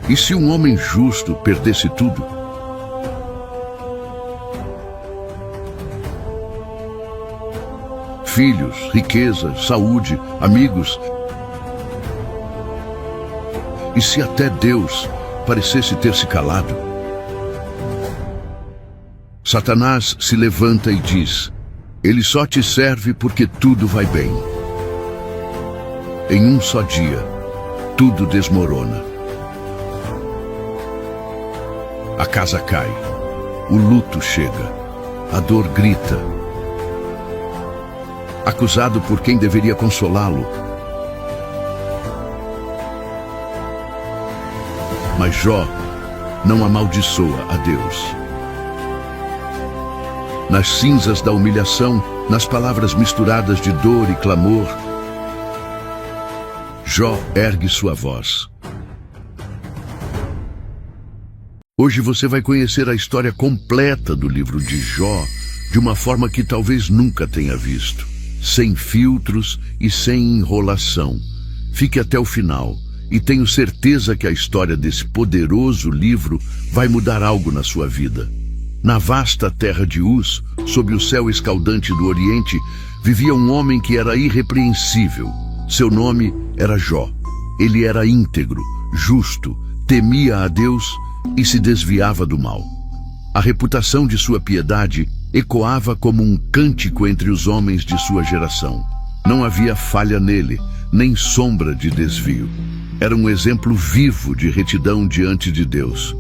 E se um homem justo perdesse tudo? Filhos, riqueza, saúde, amigos. E se até Deus parecesse ter se calado? Satanás se levanta e diz: ele só te serve porque tudo vai bem. Em um só dia, tudo desmorona. A casa cai, o luto chega, a dor grita. Acusado por quem deveria consolá-lo. Mas Jó não amaldiçoa a Deus. Nas cinzas da humilhação, nas palavras misturadas de dor e clamor, Jó ergue sua voz. Hoje você vai conhecer a história completa do livro de Jó, de uma forma que talvez nunca tenha visto. Sem filtros e sem enrolação. Fique até o final e tenho certeza que a história desse poderoso livro vai mudar algo na sua vida. Na vasta terra de Uz, sob o céu escaldante do Oriente, vivia um homem que era irrepreensível. Seu nome era Jó. Ele era íntegro, justo, temia a Deus e se desviava do mal. A reputação de sua piedade ecoava como um cântico entre os homens de sua geração. Não havia falha nele, nem sombra de desvio. Era um exemplo vivo de retidão diante de Deus.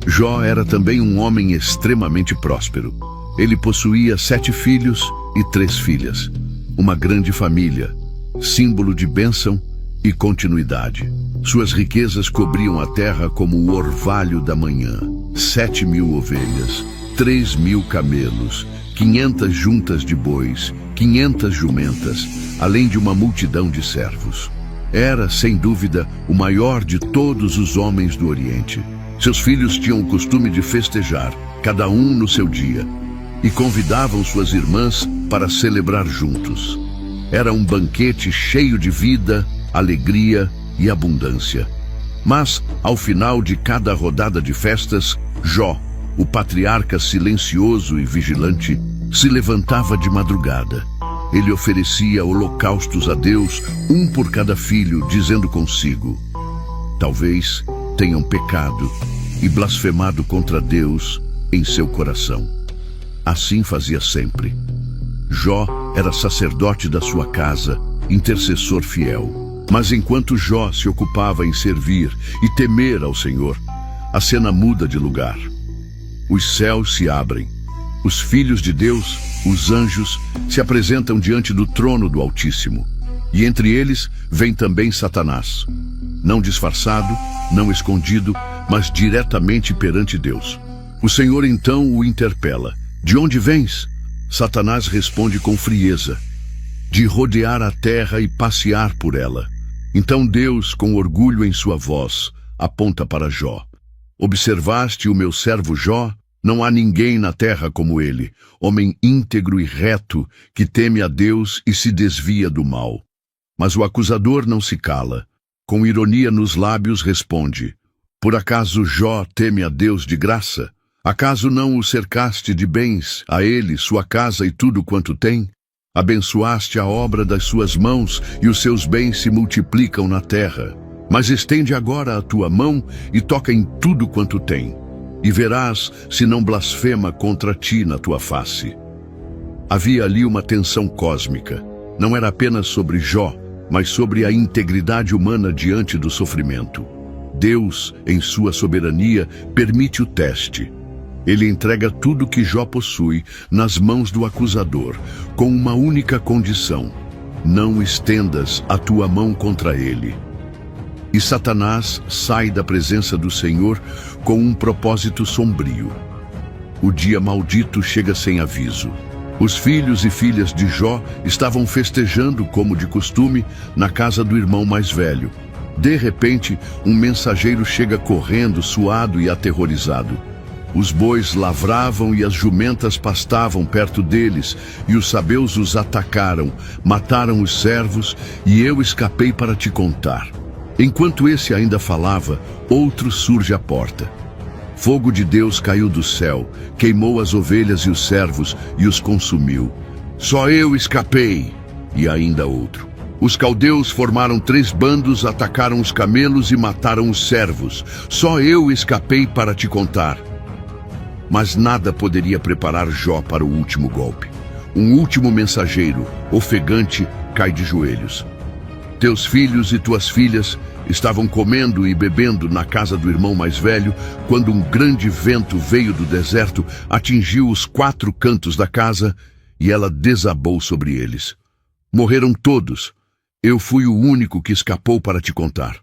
Jó era também um homem extremamente próspero. Ele possuía 7 filhos e 3 filhas. Uma grande família, símbolo de bênção e continuidade. Suas riquezas cobriam a terra como o orvalho da manhã. 7.000 ovelhas, 3.000 camelos, 500 juntas de bois, 500 jumentas, além de uma multidão de servos. Era, sem dúvida, o maior de todos os homens do Oriente. Seus filhos tinham o costume de festejar, cada um no seu dia, e convidavam suas irmãs para celebrar juntos. Era um banquete cheio de vida, alegria e abundância. Mas, ao final de cada rodada de festas, Jó, o patriarca silencioso e vigilante, se levantava de madrugada. Ele oferecia holocaustos a Deus, um por cada filho, dizendo consigo: talvez tenham pecado e blasfemado contra Deus em seu coração. Assim fazia sempre. Jó era sacerdote da sua casa, intercessor fiel. Mas enquanto Jó se ocupava em servir e temer ao Senhor, a cena muda de lugar. Os céus se abrem. Os filhos de Deus, os anjos, se apresentam diante do trono do Altíssimo. E entre eles vem também Satanás. Não disfarçado, não escondido, mas diretamente perante Deus. O Senhor então o interpela: de onde vens? Satanás responde com frieza: de rodear a terra e passear por ela. Então Deus, com orgulho em sua voz, aponta para Jó: observaste o meu servo Jó? Não há ninguém na terra como ele, homem íntegro e reto, que teme a Deus e se desvia do mal. Mas o acusador não se cala. Com ironia nos lábios responde: por acaso Jó teme a Deus de graça? Acaso não o cercaste de bens, a ele, sua casa e tudo quanto tem? Abençoaste a obra das suas mãos e os seus bens se multiplicam na terra. Mas estende agora a tua mão e toca em tudo quanto tem, e verás se não blasfema contra ti na tua face. Havia ali uma tensão cósmica. Não era apenas sobre Jó, mas sobre a integridade humana diante do sofrimento. Deus, em sua soberania, permite o teste. Ele entrega tudo que Jó possui nas mãos do acusador, com uma única condição: não estendas a tua mão contra ele. E Satanás sai da presença do Senhor com um propósito sombrio. O dia maldito chega sem aviso. Os filhos e filhas de Jó estavam festejando, como de costume, na casa do irmão mais velho. De repente, um mensageiro chega correndo, suado e aterrorizado. Os bois lavravam e as jumentas pastavam perto deles, e os sabeus os atacaram, mataram os servos, e eu escapei para te contar. Enquanto esse ainda falava, outro surge à porta. Fogo de Deus caiu do céu, queimou as ovelhas e os servos e os consumiu. Só eu escapei. E ainda outro. Os caldeus formaram 3 bandos, atacaram os camelos e mataram os servos. Só eu escapei para te contar. Mas nada poderia preparar Jó para o último golpe. Um último mensageiro, ofegante, cai de joelhos. Teus filhos e tuas filhas estavam comendo e bebendo na casa do irmão mais velho, quando um grande vento veio do deserto, atingiu os 4 cantos da casa e ela desabou sobre eles. Morreram todos. Eu fui o único que escapou para te contar.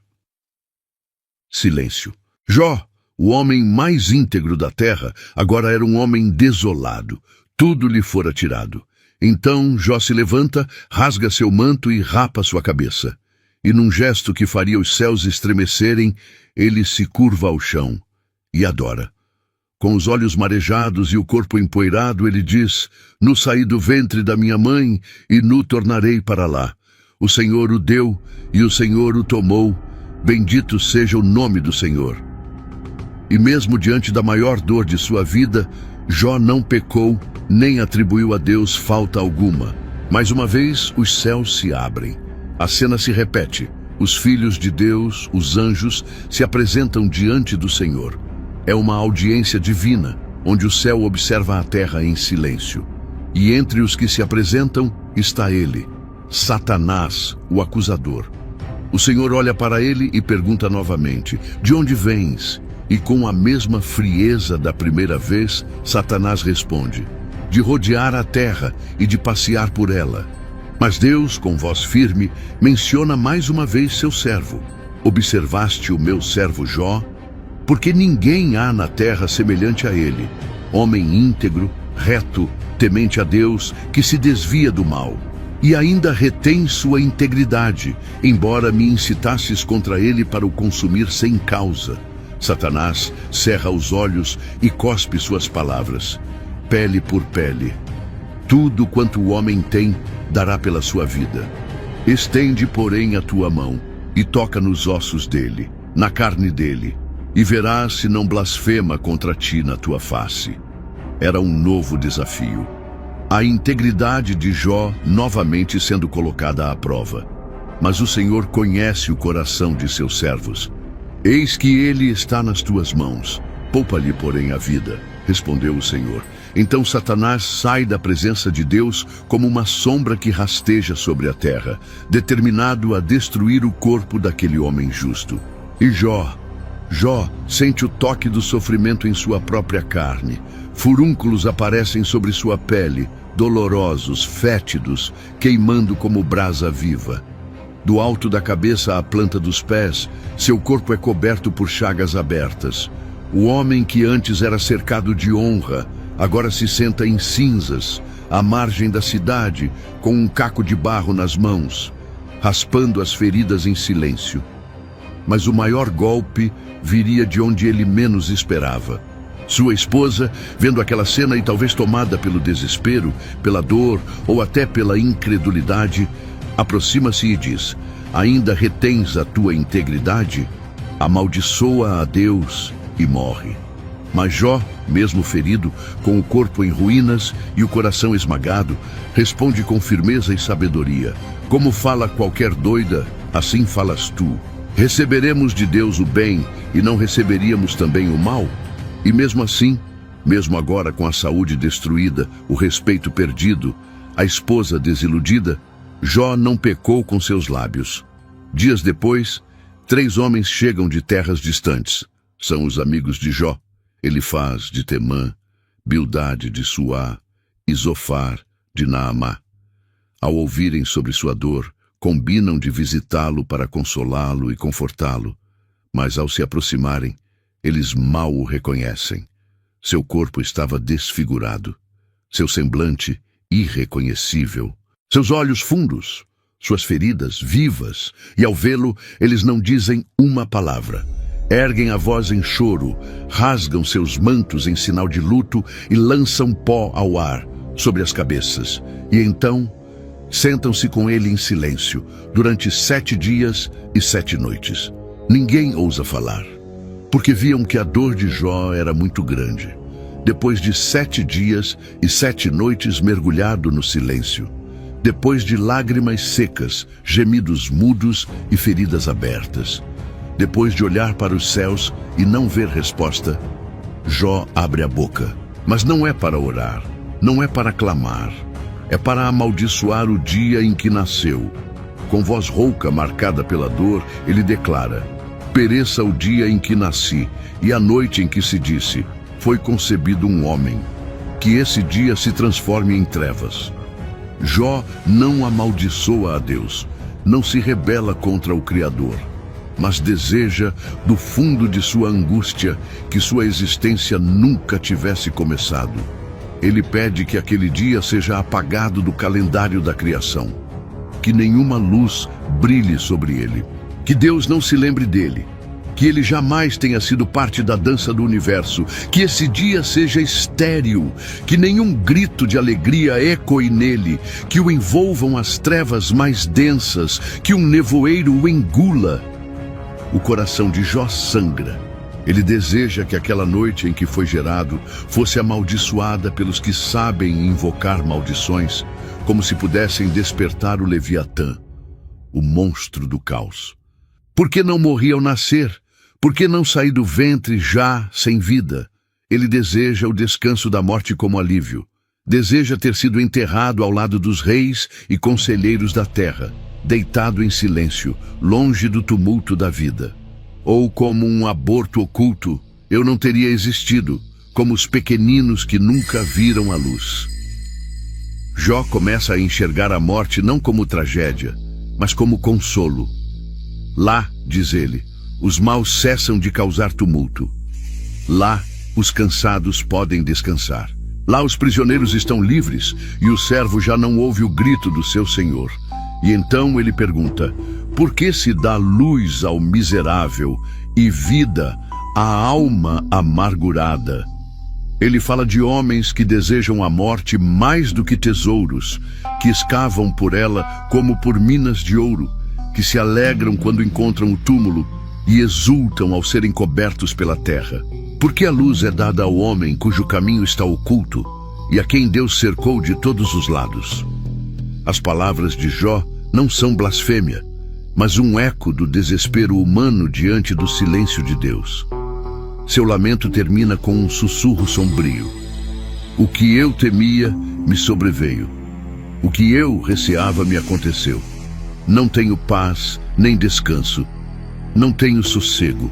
Silêncio. Jó, o homem mais íntegro da terra, agora era um homem desolado. Tudo lhe fora tirado. Então Jó se levanta, rasga seu manto e rapa sua cabeça. E num gesto que faria os céus estremecerem, ele se curva ao chão e adora. Com os olhos marejados e o corpo empoeirado, ele diz: Nu saí do ventre da minha mãe e nu tornarei para lá. O Senhor o deu e o Senhor o tomou. Bendito seja o nome do Senhor. E mesmo diante da maior dor de sua vida, Jó não pecou, nem atribuiu a Deus falta alguma. Mais uma vez, os céus se abrem. A cena se repete. Os filhos de Deus, os anjos, se apresentam diante do Senhor. É uma audiência divina, onde o céu observa a terra em silêncio. E entre os que se apresentam está ele, Satanás, o acusador. O Senhor olha para ele e pergunta novamente: De onde vens? E com a mesma frieza da primeira vez, Satanás responde: De rodear a terra e de passear por ela. Mas Deus, com voz firme, menciona mais uma vez seu servo. Observaste o meu servo Jó? Porque ninguém há na terra semelhante a ele, homem íntegro, reto, temente a Deus, que se desvia do mal, e ainda retém sua integridade, embora me incitasses contra ele para o consumir sem causa. Satanás cerra os olhos e cospe suas palavras. Pele por pele. Tudo quanto o homem tem, dará pela sua vida. Estende, porém, a tua mão, e toca nos ossos dele, na carne dele, e verás se não blasfema contra ti na tua face. Era um novo desafio. A integridade de Jó novamente sendo colocada à prova. Mas o Senhor conhece o coração de seus servos. Eis que ele está nas tuas mãos. Poupa-lhe, porém, a vida, respondeu o Senhor. Então Satanás sai da presença de Deus como uma sombra que rasteja sobre a terra, determinado a destruir o corpo daquele homem justo. E Jó sente o toque do sofrimento em sua própria carne. Furúnculos aparecem sobre sua pele, dolorosos, fétidos, queimando como brasa viva. Do alto da cabeça à planta dos pés, seu corpo é coberto por chagas abertas. O homem que antes era cercado de honra, agora se senta em cinzas, à margem da cidade, com um caco de barro nas mãos, raspando as feridas em silêncio. Mas o maior golpe viria de onde ele menos esperava. Sua esposa, vendo aquela cena e talvez tomada pelo desespero, pela dor ou até pela incredulidade, aproxima-se e diz: Ainda retens a tua integridade? Amaldiçoa a Deus e morre. Mas Jó, mesmo ferido, com o corpo em ruínas e o coração esmagado, responde com firmeza e sabedoria: Como fala qualquer doida, assim falas tu. Receberemos de Deus o bem e não receberíamos também o mal? E mesmo assim, mesmo agora com a saúde destruída, o respeito perdido, a esposa desiludida, Jó não pecou com seus lábios. Dias depois, 3 homens chegam de terras distantes. São os amigos de Jó, Elifaz de Temã, Bildade de Suá e Zofar de Naamá. Ao ouvirem sobre sua dor, combinam de visitá-lo para consolá-lo e confortá-lo, mas ao se aproximarem, eles mal o reconhecem. Seu corpo estava desfigurado, seu semblante irreconhecível, seus olhos fundos, suas feridas vivas, e ao vê-lo, eles não dizem uma palavra. Erguem a voz em choro, rasgam seus mantos em sinal de luto e lançam pó ao ar sobre as cabeças. E então Sentam-se com ele em silêncio, durante 7 dias e 7 noites. Ninguém ousa falar, porque viam que a dor de Jó era muito grande. Depois de 7 dias e 7 noites mergulhado no silêncio, depois de lágrimas secas, gemidos mudos e feridas abertas, depois de olhar para os céus e não ver resposta, Jó abre a boca. Mas não é para orar, não é para clamar, é para amaldiçoar o dia em que nasceu. Com voz rouca marcada pela dor, ele declara: pereça o dia em que nasci e a noite em que se disse, foi concebido um homem. Que esse dia se transforme em trevas. Jó não amaldiçoa a Deus, não se rebela contra o Criador, mas deseja, do fundo de sua angústia, que sua existência nunca tivesse começado. Ele pede que aquele dia seja apagado do calendário da criação, que nenhuma luz brilhe sobre ele, que Deus não se lembre dele, que ele jamais tenha sido parte da dança do universo, que esse dia seja estéril, que nenhum grito de alegria ecoe nele, que o envolvam as trevas mais densas, que um nevoeiro o engula. O coração de Jó sangra. Ele deseja que aquela noite em que foi gerado fosse amaldiçoada pelos que sabem invocar maldições, como se pudessem despertar o Leviatã, o monstro do caos. Por que não morri ao nascer? Por que não saí do ventre já sem vida? Ele deseja o descanso da morte como alívio. Deseja ter sido enterrado ao lado dos reis e conselheiros da terra, deitado em silêncio, longe do tumulto da vida. Ou como um aborto oculto, eu não teria existido, como os pequeninos que nunca viram a luz. Jó começa a enxergar a morte não como tragédia, mas como consolo. Lá, diz ele, os maus cessam de causar tumulto. Lá, os cansados podem descansar. Lá os prisioneiros estão livres e o servo já não ouve o grito do seu senhor. E então ele pergunta: por que se dá luz ao miserável e vida à alma amargurada? Ele fala de homens que desejam a morte mais do que tesouros, que escavam por ela como por minas de ouro, que se alegram quando encontram o túmulo e exultam ao serem cobertos pela terra. Porque a luz é dada ao homem cujo caminho está oculto e a quem Deus cercou de todos os lados. As palavras de Jó não são blasfêmia, mas um eco do desespero humano diante do silêncio de Deus. Seu lamento termina com um sussurro sombrio. O que eu temia me sobreveio. O que eu receava me aconteceu. Não tenho paz nem descanso. Não tenho sossego.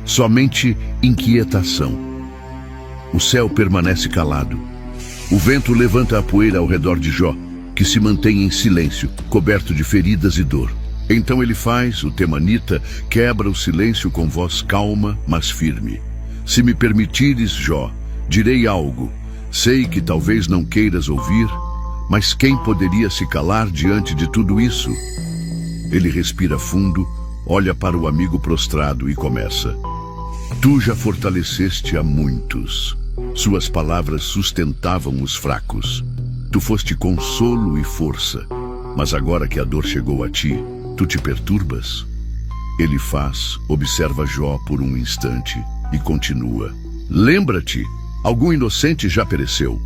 Somente inquietação. O céu permanece calado. O vento levanta a poeira ao redor de Jó, que se mantém em silêncio, coberto de feridas e dor. Então ele faz, o temanita, quebra o silêncio com voz calma, mas firme. Se me permitires, Jó, direi algo. Sei que talvez não queiras ouvir, mas quem poderia se calar diante de tudo isso? Ele respira fundo, olha para o amigo prostrado e começa: tu já fortaleceste a muitos. Suas palavras sustentavam os fracos. Tu foste consolo e força, mas agora que a dor chegou a ti, tu te perturbas? Ele observa Jó por um instante e continua: lembra-te, algum inocente já pereceu.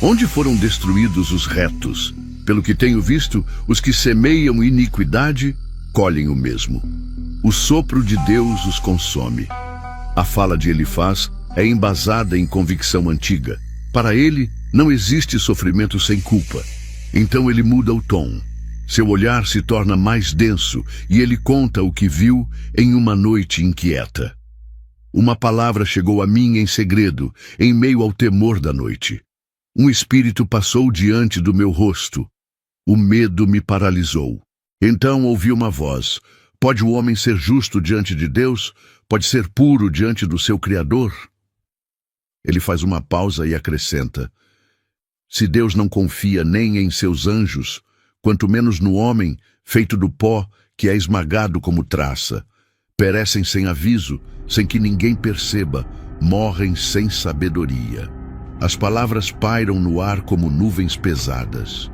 Onde foram destruídos os retos? Pelo que tenho visto, os que semeiam iniquidade colhem o mesmo. O sopro de Deus os consome. A fala de Elifaz é embasada em convicção antiga. Para ele, não existe sofrimento sem culpa. Então ele muda o tom. Seu olhar se torna mais denso e ele conta o que viu em uma noite inquieta. Uma palavra chegou a mim em segredo, em meio ao temor da noite. Um espírito passou diante do meu rosto. O medo me paralisou. Então ouvi uma voz: pode o homem ser justo diante de Deus? Pode ser puro diante do seu Criador? Ele faz uma pausa e acrescenta: se Deus não confia nem em seus anjos, quanto menos no homem, feito do pó, que é esmagado como traça. Perecem sem aviso, sem que ninguém perceba, morrem sem sabedoria. As palavras pairam no ar como nuvens pesadas.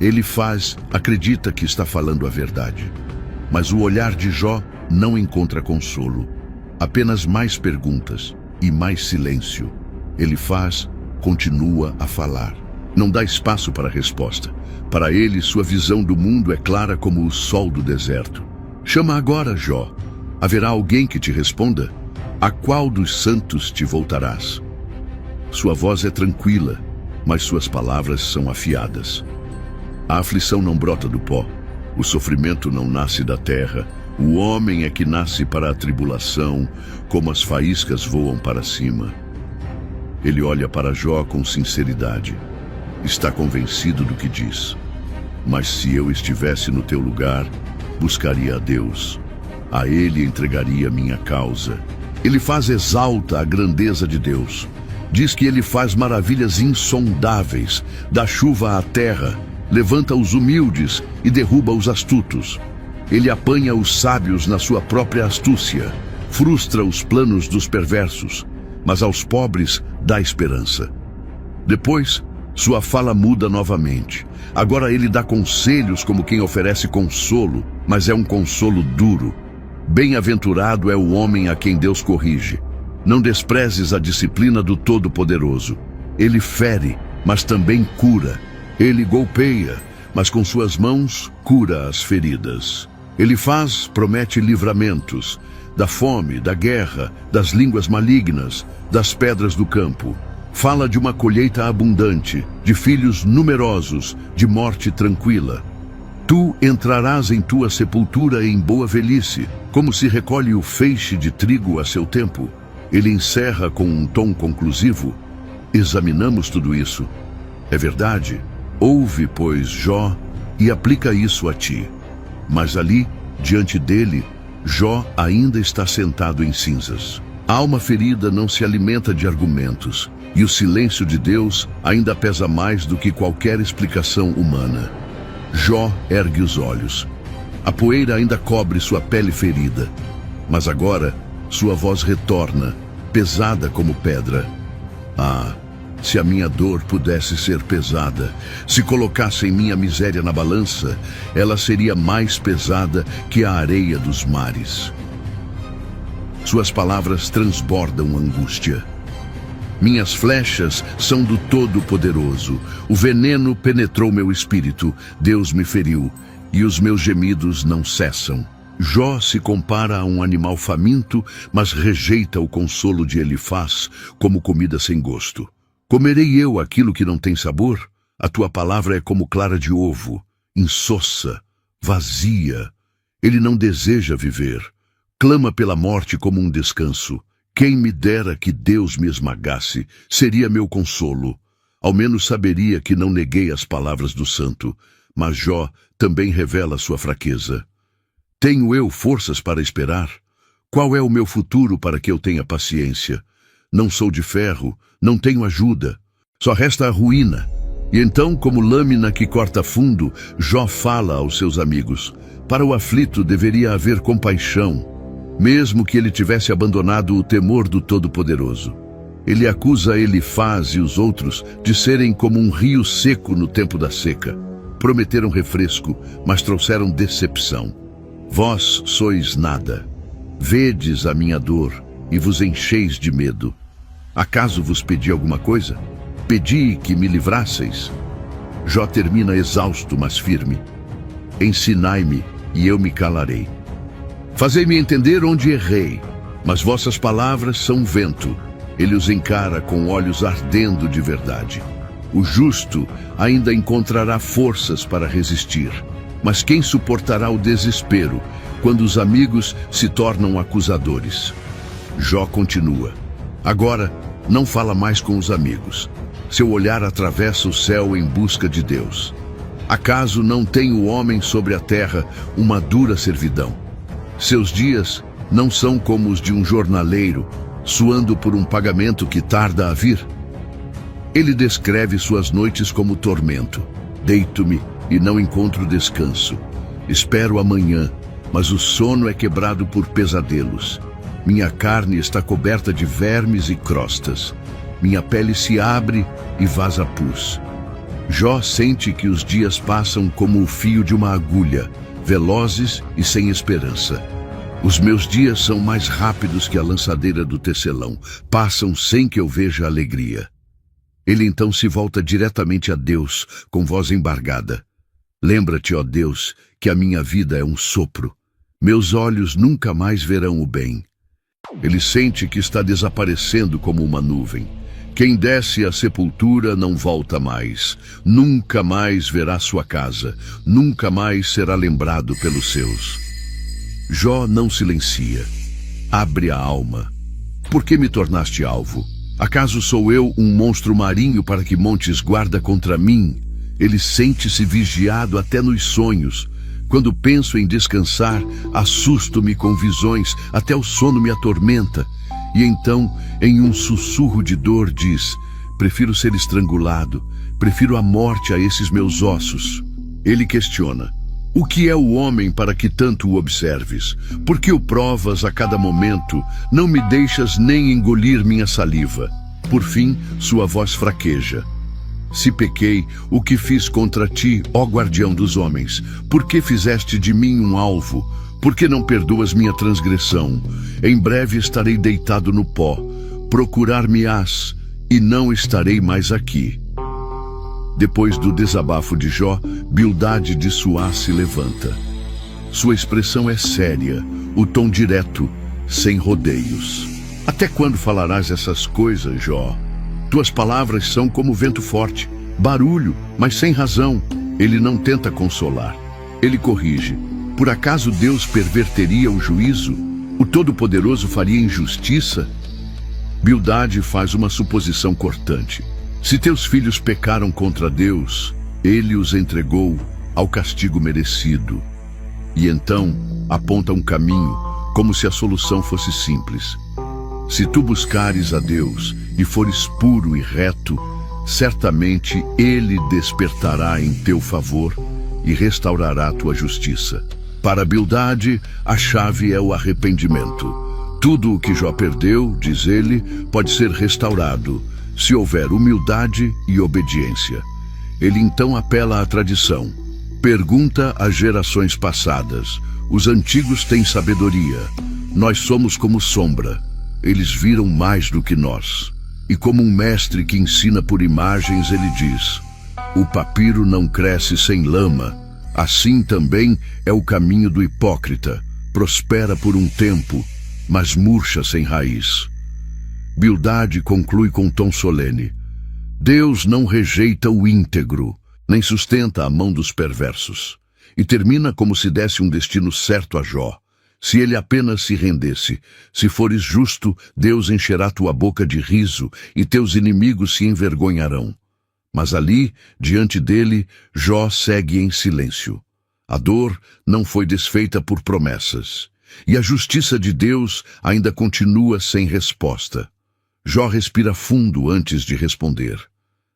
Elifaz acredita que está falando a verdade. Mas o olhar de Jó não encontra consolo. Apenas mais perguntas e mais silêncio. Elifaz continua a falar. Não dá espaço para a resposta. Para ele, sua visão do mundo é clara como o sol do deserto. Chama agora, Jó. Haverá alguém que te responda? A qual dos santos te voltarás? Sua voz é tranquila, mas suas palavras são afiadas. A aflição não brota do pó. O sofrimento não nasce da terra. O homem é que nasce para a tribulação, como as faíscas voam para cima. Ele olha para Jó com sinceridade. Está convencido do que diz. Mas se eu estivesse no teu lugar, buscaria a Deus. A Ele entregaria minha causa. Elifaz exalta a grandeza de Deus. Diz que Ele faz maravilhas insondáveis, dá chuva à terra, levanta os humildes e derruba os astutos. Ele apanha os sábios na sua própria astúcia, frustra os planos dos perversos, mas aos pobres dá esperança. Depois, sua fala muda novamente. Agora ele dá conselhos como quem oferece consolo, mas é um consolo duro. Bem-aventurado é o homem a quem Deus corrige. Não desprezes a disciplina do Todo-Poderoso. Ele fere, mas também cura. Ele golpeia, mas com suas mãos cura as feridas. Elifaz promete livramentos da fome, da guerra, das línguas malignas, das pedras do campo. Fala de uma colheita abundante, de filhos numerosos, de morte tranquila. Tu entrarás em tua sepultura em boa velhice, como se recolhe o feixe de trigo a seu tempo. Ele encerra com um tom conclusivo. Examinamos tudo isso. É verdade. Ouve, pois, Jó, e aplica isso a ti. Mas ali, diante dele, Jó ainda está sentado em cinzas. A alma ferida não se alimenta de argumentos, e o silêncio de Deus ainda pesa mais do que qualquer explicação humana. Jó ergue os olhos. A poeira ainda cobre sua pele ferida, mas agora sua voz retorna, pesada como pedra. Ah, se a minha dor pudesse ser pesada, se colocassem minha miséria na balança, ela seria mais pesada que a areia dos mares. Suas palavras transbordam angústia. Minhas flechas são do Todo-Poderoso. O veneno penetrou meu espírito, Deus me feriu, e os meus gemidos não cessam. Jó se compara a um animal faminto, mas rejeita o consolo de Elifaz como comida sem gosto. Comerei eu aquilo que não tem sabor? A tua palavra é como clara de ovo, insossa, vazia. Ele não deseja viver. Clama pela morte como um descanso. Quem me dera que Deus me esmagasse, seria meu consolo. Ao menos saberia que não neguei as palavras do santo, mas Jó também revela sua fraqueza. Tenho eu forças para esperar? Qual é o meu futuro para que eu tenha paciência? Não sou de ferro, não tenho ajuda. Só resta a ruína. E então, como lâmina que corta fundo, Jó fala aos seus amigos. Para o aflito deveria haver compaixão, mesmo que ele tivesse abandonado o temor do Todo-Poderoso. Ele acusa Elifaz e os outros de serem como um rio seco no tempo da seca. Prometeram refresco, mas trouxeram decepção. Vós sois nada. Vedes a minha dor e vos encheis de medo. Acaso vos pedi alguma coisa? Pedi que me livrasseis. Jó termina exausto, mas firme. Ensinai-me, e eu me calarei. Fazei-me entender onde errei, mas vossas palavras são vento. Ele os encara com olhos ardendo de verdade. O justo ainda encontrará forças para resistir, mas quem suportará o desespero quando os amigos se tornam acusadores? Jó continua. Agora, não fala mais com os amigos. Seu olhar atravessa o céu em busca de Deus. Acaso não tem o homem sobre a terra uma dura servidão? Seus dias não são como os de um jornaleiro, suando por um pagamento que tarda a vir? Ele descreve suas noites como tormento. Deito-me e não encontro descanso. Espero amanhã, mas o sono é quebrado por pesadelos. Minha carne está coberta de vermes e crostas. Minha pele se abre e vaza pus. Jó sente que os dias passam como o fio de uma agulha, velozes e sem esperança. Os meus dias são mais rápidos que a lançadeira do tecelão, passam sem que eu veja alegria. Ele então se volta diretamente a Deus, com voz embargada. Lembra-te, ó Deus, que a minha vida é um sopro. Meus olhos nunca mais verão o bem. Ele sente que está desaparecendo como uma nuvem. Quem desce à sepultura não volta mais. Nunca mais verá sua casa. Nunca mais será lembrado pelos seus. Jó não silencia. Abre a alma. Por que me tornaste alvo? Acaso sou eu um monstro marinho para que montes guarda contra mim? Ele sente-se vigiado até nos sonhos. Quando penso em descansar, assusto-me com visões, até o sono me atormenta. E então, em um sussurro de dor, diz: prefiro ser estrangulado, prefiro a morte a esses meus ossos. Ele questiona: o que é o homem para que tanto o observes? Por que o provas a cada momento? Não me deixas nem engolir minha saliva. Por fim, sua voz fraqueja. Se pequei, o que fiz contra ti, ó guardião dos homens? Por que fizeste de mim um alvo? Por que não perdoas minha transgressão? Em breve estarei deitado no pó. Procurar-me-ás, e não estarei mais aqui. Depois do desabafo de Jó, Bildade de Suá se levanta. Sua expressão é séria, o tom direto, sem rodeios. Até quando falarás essas coisas, Jó? Tuas palavras são como vento forte, barulho, mas sem razão. Ele não tenta consolar. Ele corrige. Por acaso Deus perverteria o juízo? O Todo-Poderoso faria injustiça? Bildade faz uma suposição cortante. Se teus filhos pecaram contra Deus, ele os entregou ao castigo merecido. E então aponta um caminho, como se a solução fosse simples. Se tu buscares a Deus e fores puro e reto, certamente Ele despertará em teu favor e restaurará tua justiça. Para Bildade, a chave é o arrependimento. Tudo o que Jó perdeu, diz ele, pode ser restaurado, se houver humildade e obediência. Ele então apela à tradição. Pergunta às gerações passadas. Os antigos têm sabedoria. Nós somos como sombra. Eles viram mais do que nós. E como um mestre que ensina por imagens, ele diz: o papiro não cresce sem lama. Assim também é o caminho do hipócrita. Prospera por um tempo, mas murcha sem raiz. Bildade conclui com tom solene: Deus não rejeita o íntegro, nem sustenta a mão dos perversos. E termina como se desse um destino certo a Jó. Se ele apenas se rendesse, se fores justo, Deus encherá tua boca de riso e teus inimigos se envergonharão. Mas ali, diante dele, Jó segue em silêncio. A dor não foi desfeita por promessas. E a justiça de Deus ainda continua sem resposta. Jó respira fundo antes de responder.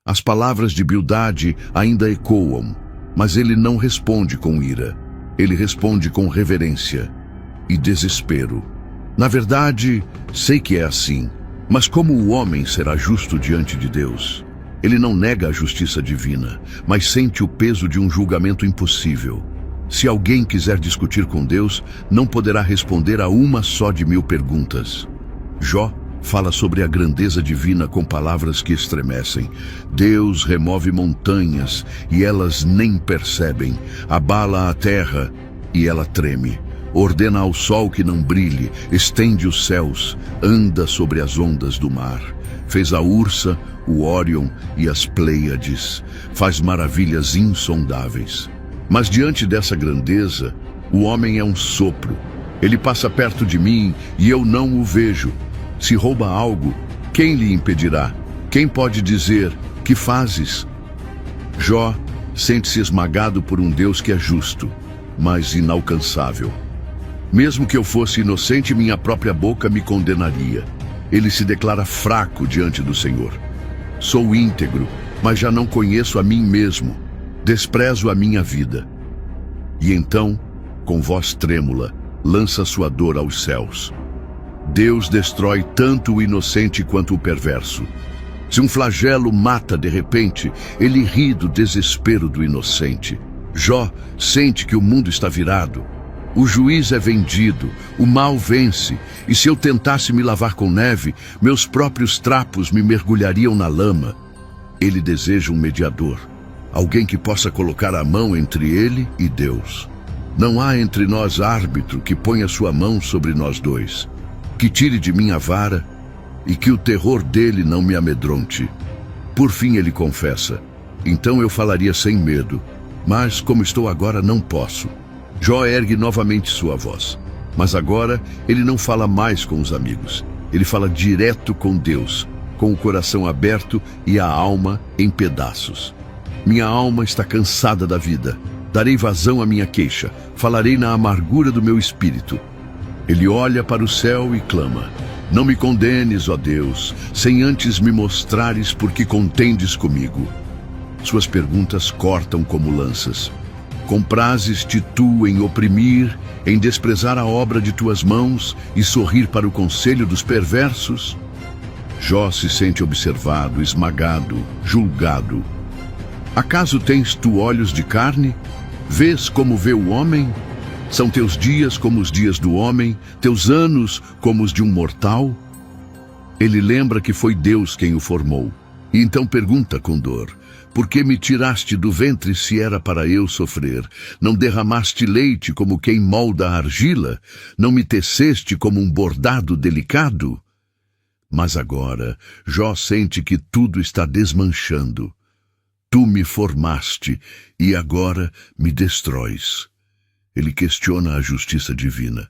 As palavras de Bildade ainda ecoam, mas ele não responde com ira. Ele responde com reverência e desespero. Na verdade, sei que é assim, mas como o homem será justo diante de Deus? Ele não nega a justiça divina, mas sente o peso de um julgamento impossível. Se alguém quiser discutir com Deus, não poderá responder a uma só de 1000 perguntas. Jó fala sobre a grandeza divina com palavras que estremecem. Deus remove montanhas e elas nem percebem. Abala a terra e ela treme. Ordena ao sol que não brilhe, estende os céus, anda sobre as ondas do mar. Fez a Ursa, o Órion e as Pleiades. Faz maravilhas insondáveis. Mas diante dessa grandeza, o homem é um sopro. Ele passa perto de mim e eu não o vejo. Se rouba algo, quem lhe impedirá? Quem pode dizer: que fazes? Jó sente-se esmagado por um Deus que é justo, mas inalcançável. Mesmo que eu fosse inocente, minha própria boca me condenaria. Ele se declara fraco diante do Senhor. Sou íntegro, mas já não conheço a mim mesmo. Desprezo a minha vida. E então, com voz trêmula, lança sua dor aos céus. Deus destrói tanto o inocente quanto o perverso. Se um flagelo mata de repente, ele ri do desespero do inocente. Jó sente que o mundo está virado. O juiz é vendido, o mal vence, e se eu tentasse me lavar com neve, meus próprios trapos me mergulhariam na lama. Ele deseja um mediador, alguém que possa colocar a mão entre ele e Deus. Não há entre nós árbitro que ponha sua mão sobre nós dois, que tire de mim a vara e que o terror dele não me amedronte. Por fim ele confessa: então eu falaria sem medo, mas como estou agora não posso. Jó ergue novamente sua voz, mas agora ele não fala mais com os amigos. Ele fala direto com Deus, com o coração aberto e a alma em pedaços. Minha alma está cansada da vida. Darei vazão à minha queixa. Falarei na amargura do meu espírito. Ele olha para o céu e clama: não me condenes, ó Deus, sem antes me mostrares por que contendes comigo. Suas perguntas cortam como lanças. Comprazes-te tu em oprimir, em desprezar a obra de tuas mãos e sorrir para o conselho dos perversos? Jó se sente observado, esmagado, julgado. Acaso tens tu olhos de carne? Vês como vê o homem? São teus dias como os dias do homem, teus anos como os de um mortal? Ele lembra que foi Deus quem o formou, e então pergunta com dor: por que me tiraste do ventre se era para eu sofrer? Não derramaste leite como quem molda a argila? Não me teceste como um bordado delicado? Mas agora Jó sente que tudo está desmanchando. Tu me formaste e agora me destróis. Ele questiona a justiça divina.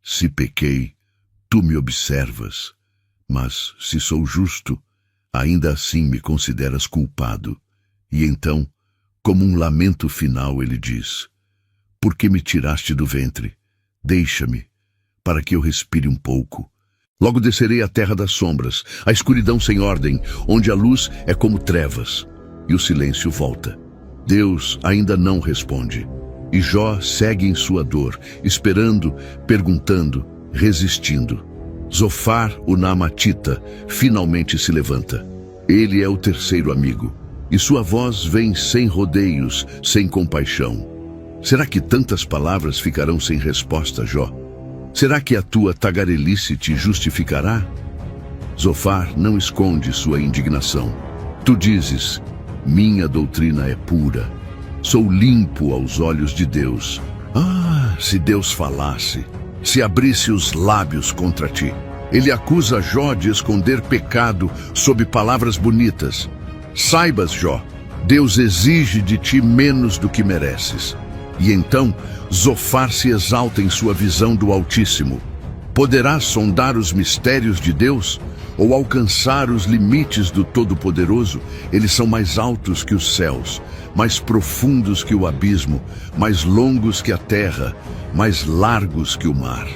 Se pequei, tu me observas. Mas se sou justo, ainda assim me consideras culpado. E então, como um lamento final, ele diz: por que me tiraste do ventre? Deixa-me, para que eu respire um pouco. Logo descerei à terra das sombras, a escuridão sem ordem, onde a luz é como trevas. E o silêncio volta. Deus ainda não responde. E Jó segue em sua dor, esperando, perguntando, resistindo. Zofar, o Naamatita, finalmente se levanta. Ele é o terceiro amigo, e sua voz vem sem rodeios, sem compaixão. Será que tantas palavras ficarão sem resposta, Jó? Será que a tua tagarelice te justificará? Zofar não esconde sua indignação. Tu dizes: minha doutrina é pura. Sou limpo aos olhos de Deus. Ah, se Deus falasse, se abrisse os lábios contra ti. Ele acusa Jó de esconder pecado sob palavras bonitas. Saibas, Jó, Deus exige de ti menos do que mereces. E então, Zofar se exalta em sua visão do Altíssimo. Poderás sondar os mistérios de Deus? Ou alcançar os limites do Todo-Poderoso? Eles são mais altos que os céus, mais profundos que o abismo, mais longos que a terra, mais largos que o mar.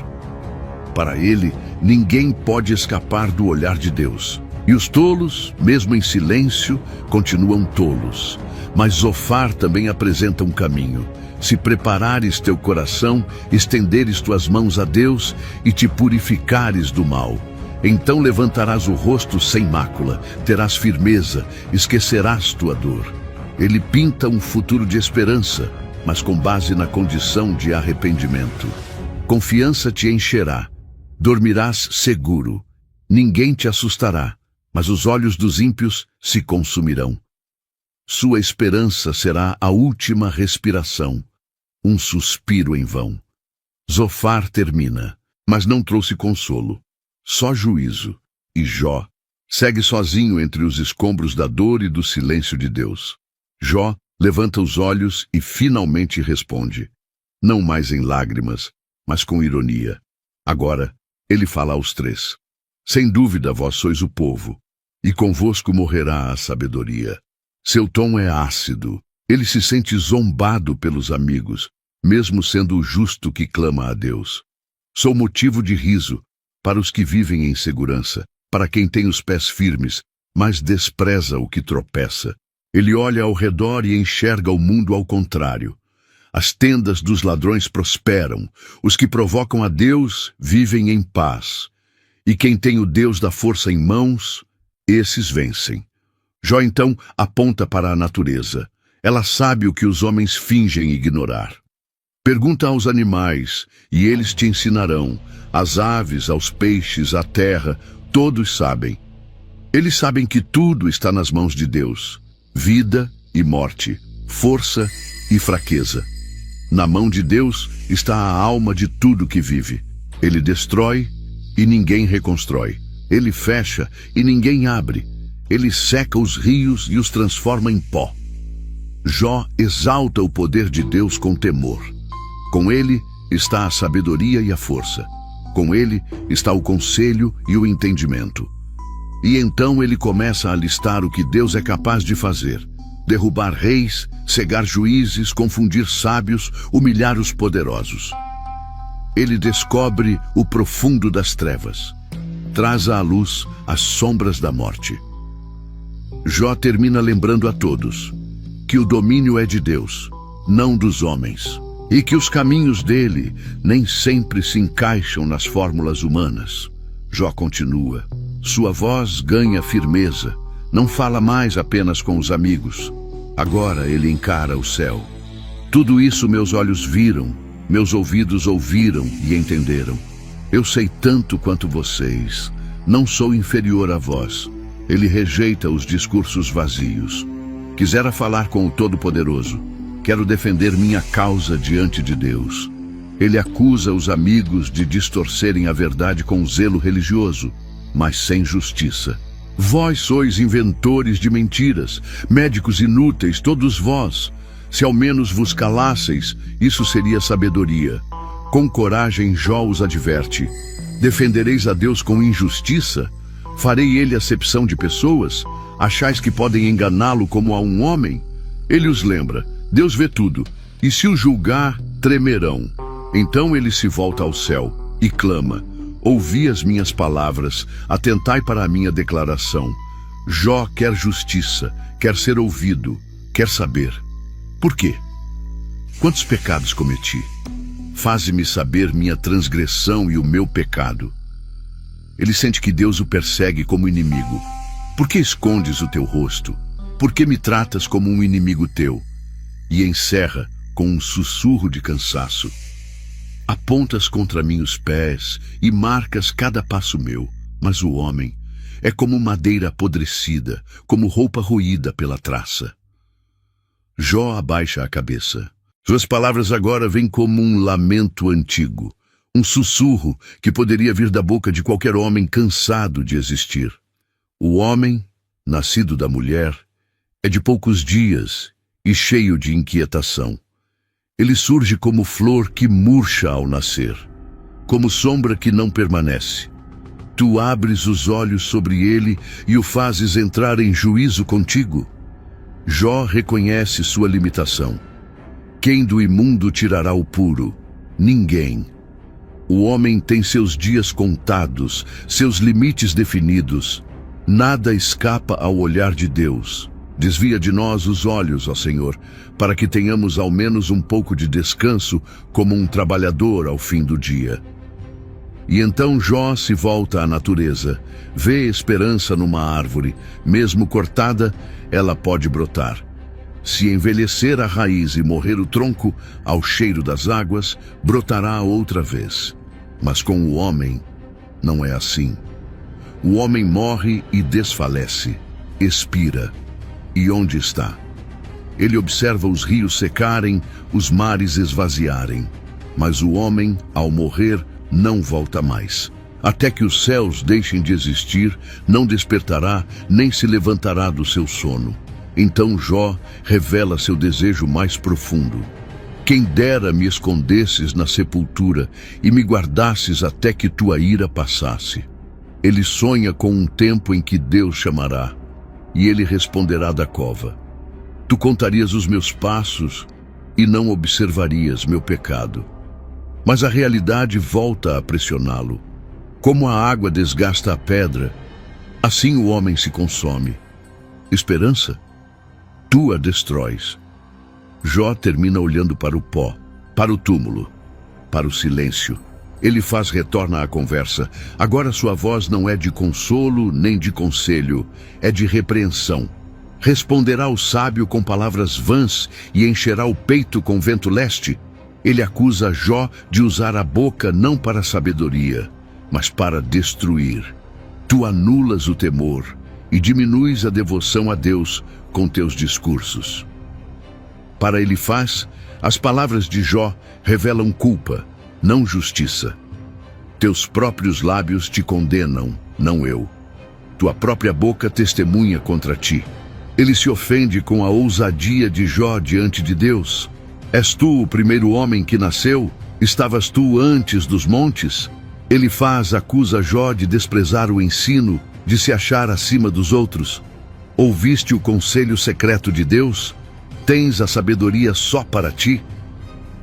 Para ele, ninguém pode escapar do olhar de Deus. E os tolos, mesmo em silêncio, continuam tolos. Mas Zofar também apresenta um caminho. Se preparares teu coração, estenderes tuas mãos a Deus e te purificares do mal, então levantarás o rosto sem mácula, terás firmeza, esquecerás tua dor. Ele pinta um futuro de esperança, mas com base na condição de arrependimento. Confiança te encherá, dormirás seguro. Ninguém te assustará, mas os olhos dos ímpios se consumirão. Sua esperança será a última respiração, um suspiro em vão. Zofar termina, mas não trouxe consolo, só juízo. E Jó segue sozinho entre os escombros da dor e do silêncio de Deus. Jó levanta os olhos e finalmente responde, não mais em lágrimas, mas com ironia. Agora, ele fala aos três: sem dúvida vós sois o povo, e convosco morrerá a sabedoria. Seu tom é ácido. Ele se sente zombado pelos amigos, mesmo sendo o justo que clama a Deus. Sou motivo de riso para os que vivem em segurança, para quem tem os pés firmes, mas despreza o que tropeça. Ele olha ao redor e enxerga o mundo ao contrário. As tendas dos ladrões prosperam. Os que provocam a Deus vivem em paz. E quem tem o Deus da força em mãos esses vencem. Jó então aponta para a natureza. Ela sabe o que os homens fingem ignorar. Pergunta aos animais, e eles te ensinarão. Às aves, aos peixes, à terra, todos sabem. Eles sabem que tudo está nas mãos de Deus. Vida e morte, força e fraqueza. Na mão de Deus está a alma de tudo que vive. Ele destrói e ninguém reconstrói. Ele fecha e ninguém abre. Ele seca os rios e os transforma em pó. Jó exalta o poder de Deus com temor. Com ele está a sabedoria e a força. Com ele está o conselho e o entendimento. E então ele começa a listar o que Deus é capaz de fazer: derrubar reis, cegar juízes, confundir sábios, humilhar os poderosos. Ele descobre o profundo das trevas. Traz à luz as sombras da morte. Jó termina lembrando a todos que o domínio é de Deus, não dos homens, e que os caminhos dele nem sempre se encaixam nas fórmulas humanas. Jó continua. Sua voz ganha firmeza. Não fala mais apenas com os amigos. Agora ele encara o céu. Tudo isso meus olhos viram, meus ouvidos ouviram e entenderam. Eu sei tanto quanto vocês. Não sou inferior a vós. Ele rejeita os discursos vazios. Quisera falar com o Todo-Poderoso. Quero defender minha causa diante de Deus. Ele acusa os amigos de distorcerem a verdade com zelo religioso, mas sem justiça. Vós sois inventores de mentiras, médicos inúteis, todos vós. Se ao menos vos calasseis, isso seria sabedoria. Com coragem Jó os adverte. Defendereis a Deus com injustiça? Farei ele acepção de pessoas? Achais que podem enganá-lo como a um homem? Ele os lembra. Deus vê tudo, e se o julgar, tremerão. Então ele se volta ao céu e clama: ouvi as minhas palavras, atentai para a minha declaração. Jó quer justiça, quer ser ouvido, quer saber. Por quê? Quantos pecados cometi? Faze-me saber minha transgressão e o meu pecado. Ele sente que Deus o persegue como inimigo. Por que escondes o teu rosto? Por que me tratas como um inimigo teu? E encerra com um sussurro de cansaço. Apontas contra mim os pés e marcas cada passo meu, mas o homem é como madeira apodrecida, como roupa roída pela traça. Jó abaixa a cabeça. Suas palavras agora vêm como um lamento antigo, um sussurro que poderia vir da boca de qualquer homem cansado de existir. O homem, nascido da mulher, é de poucos dias e cheio de inquietação. Ele surge como flor que murcha ao nascer, como sombra que não permanece. Tu abres os olhos sobre ele e o fazes entrar em juízo contigo. Jó reconhece sua limitação. Quem do imundo tirará o puro? Ninguém. O homem tem seus dias contados, seus limites definidos. Nada escapa ao olhar de Deus. Desvia de nós os olhos, ó Senhor, para que tenhamos ao menos um pouco de descanso como um trabalhador ao fim do dia. E então Jó se volta à natureza, vê esperança numa árvore. Mesmo cortada, ela pode brotar. Se envelhecer a raiz e morrer o tronco, ao cheiro das águas, brotará outra vez. Mas com o homem, não é assim. O homem morre e desfalece, expira. E onde está? Ele observa os rios secarem, os mares esvaziarem. Mas o homem, ao morrer, não volta mais. Até que os céus deixem de existir, não despertará, nem se levantará do seu sono. Então Jó revela seu desejo mais profundo. Quem dera me escondesses na sepultura e me guardasses até que tua ira passasse. Ele sonha com um tempo em que Deus chamará, e ele responderá da cova. Tu contarias os meus passos e não observarias meu pecado. Mas a realidade volta a pressioná-lo. Como a água desgasta a pedra, assim o homem se consome. Esperança? Tu a destróis. Jó termina olhando para o pó, para o túmulo, para o silêncio. Elifaz retorna à conversa. Agora sua voz não é de consolo nem de conselho, é de repreensão. Responderá o sábio com palavras vãs e encherá o peito com vento leste. Ele acusa Jó de usar a boca não para a sabedoria, mas para destruir. Tu anulas o temor e diminuis a devoção a Deus com teus discursos. Para Elifaz, as palavras de Jó revelam culpa, não justiça. Teus próprios lábios te condenam, não eu. Tua própria boca testemunha contra ti. Ele se ofende com a ousadia de Jó diante de Deus. És tu o primeiro homem que nasceu? Estavas tu antes dos montes? Elifaz acusa Jó de desprezar o ensino, de se achar acima dos outros. Ouviste o conselho secreto de Deus? Tens a sabedoria só para ti?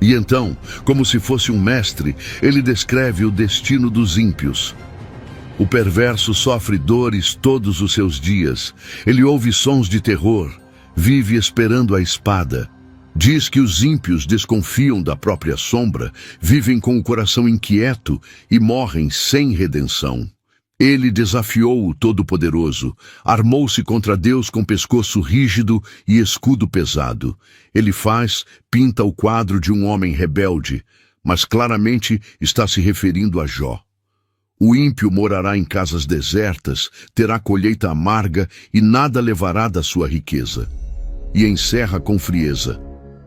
E então, como se fosse um mestre, ele descreve o destino dos ímpios. O perverso sofre dores todos os seus dias. Ele ouve sons de terror, vive esperando a espada. Diz que os ímpios desconfiam da própria sombra, vivem com o coração inquieto e morrem sem redenção. Ele desafiou o Todo-Poderoso, armou-se contra Deus com pescoço rígido e escudo pesado. Elifaz pinta o quadro de um homem rebelde, mas claramente está se referindo a Jó. O ímpio morará em casas desertas, terá colheita amarga e nada levará da sua riqueza. E encerra com frieza.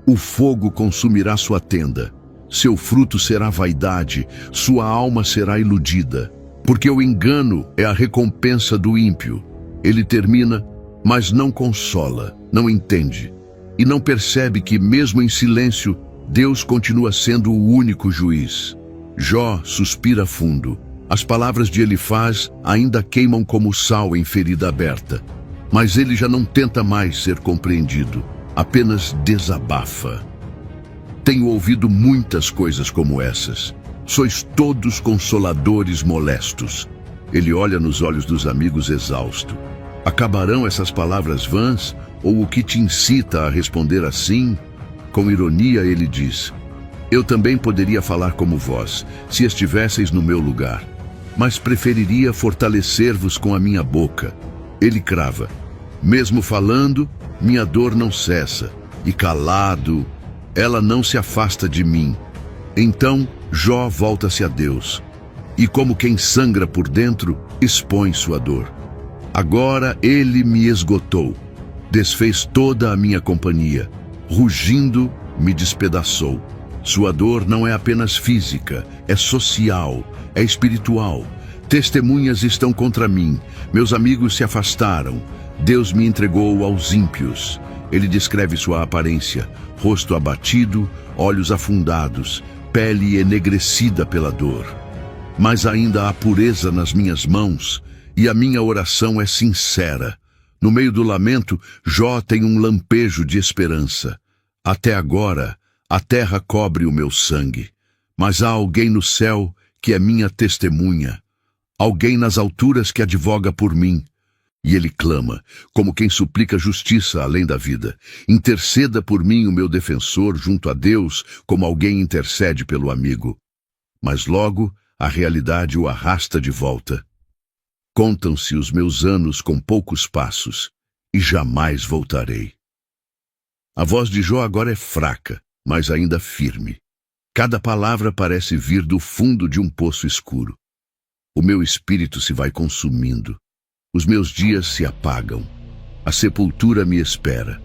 O fogo consumirá sua tenda, seu fruto será vaidade, sua alma será iludida. Porque o engano é a recompensa do ímpio. Ele termina, mas não consola, não entende. E não percebe que, mesmo em silêncio, Deus continua sendo o único juiz. Jó suspira fundo. As palavras de Elifaz ainda queimam como sal em ferida aberta. Mas ele já não tenta mais ser compreendido, apenas desabafa. Tenho ouvido muitas coisas como essas. Sois todos consoladores molestos. Ele olha nos olhos dos amigos exausto. Acabarão essas palavras vãs, ou o que te incita a responder assim? Com ironia ele diz: eu também poderia falar como vós, se estivesseis no meu lugar, mas preferiria fortalecer-vos com a minha boca. Ele crava: mesmo falando, minha dor não cessa, e calado, ela não se afasta de mim. Então Jó volta-se a Deus, e como quem sangra por dentro, expõe sua dor. Agora ele me esgotou, desfez toda a minha companhia, rugindo, me despedaçou. Sua dor não é apenas física, é social, é espiritual. Testemunhas estão contra mim, meus amigos se afastaram, Deus me entregou aos ímpios. Ele descreve sua aparência: rosto abatido, olhos afundados, pele enegrecida pela dor. Mas ainda há pureza nas minhas mãos, e a minha oração é sincera. No meio do lamento, Jó tem um lampejo de esperança. Até agora, a terra cobre o meu sangue, mas há alguém no céu que é minha testemunha, alguém nas alturas que advoga por mim. E ele clama, como quem suplica justiça além da vida: interceda por mim o meu defensor junto a Deus, como alguém intercede pelo amigo. Mas logo a realidade o arrasta de volta. Contam-se os meus anos com poucos passos, e jamais voltarei. A voz de Jó agora é fraca, mas ainda firme. Cada palavra parece vir do fundo de um poço escuro. O meu espírito se vai consumindo. Os meus dias se apagam. A sepultura me espera.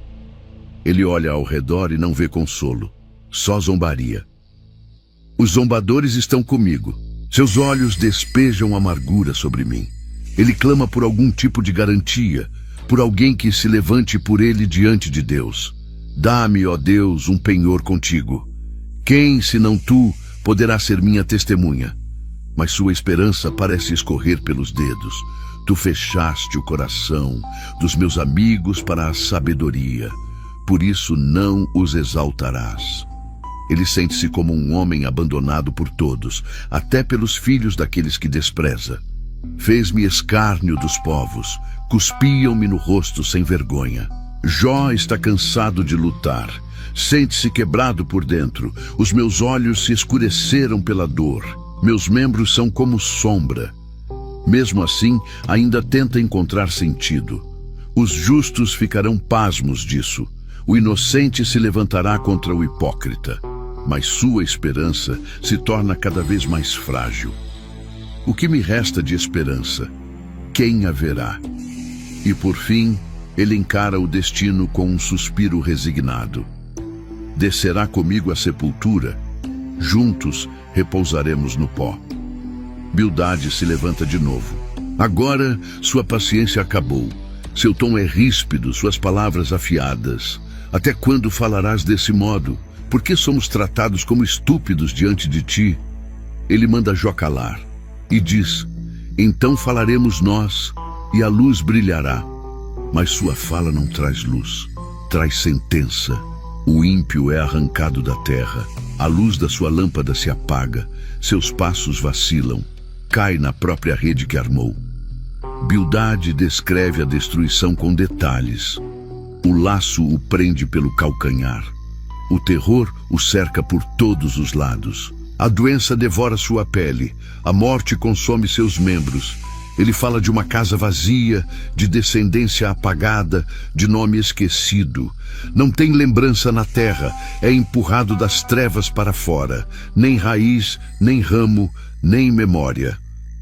Ele olha ao redor e não vê consolo, só zombaria. Os zombadores estão comigo. Seus olhos despejam amargura sobre mim. Ele clama por algum tipo de garantia, por alguém que se levante por ele diante de Deus. Dá-me, ó Deus, um penhor contigo. Quem, senão tu, poderá ser minha testemunha? Mas sua esperança parece escorrer pelos dedos. Tu fechaste o coração dos meus amigos para a sabedoria, por isso não os exaltarás. Ele sente-se como um homem abandonado por todos, até pelos filhos daqueles que despreza. Fez-me escárnio dos povos, cuspiam-me no rosto sem vergonha. Jó está cansado de lutar, sente-se quebrado por dentro, os meus olhos se escureceram pela dor. Meus membros são como sombra. Mesmo assim, ainda tenta encontrar sentido. Os justos ficarão pasmos disso. O inocente se levantará contra o hipócrita. Mas sua esperança se torna cada vez mais frágil. O que me resta de esperança? Quem haverá? E por fim, ele encara o destino com um suspiro resignado. Descerá comigo à sepultura. Juntos repousaremos no pó. Bildade se levanta de novo. Agora sua paciência acabou. Seu tom é ríspido, suas palavras afiadas. Até quando falarás desse modo? Por que somos tratados como estúpidos diante de ti? Ele manda Jó calar e diz: então falaremos nós, e a luz brilhará. Mas sua fala não traz luz, traz sentença. O ímpio é arrancado da terra, a luz da sua lâmpada se apaga, seus passos vacilam, cai na própria rede que armou. Bildade descreve a destruição com detalhes. O laço o prende pelo calcanhar. O terror o cerca por todos os lados. A doença devora sua pele, a morte consome seus membros. Ele fala de uma casa vazia, de descendência apagada, de nome esquecido. Não tem lembrança na terra, é empurrado das trevas para fora. Nem raiz, nem ramo, nem memória.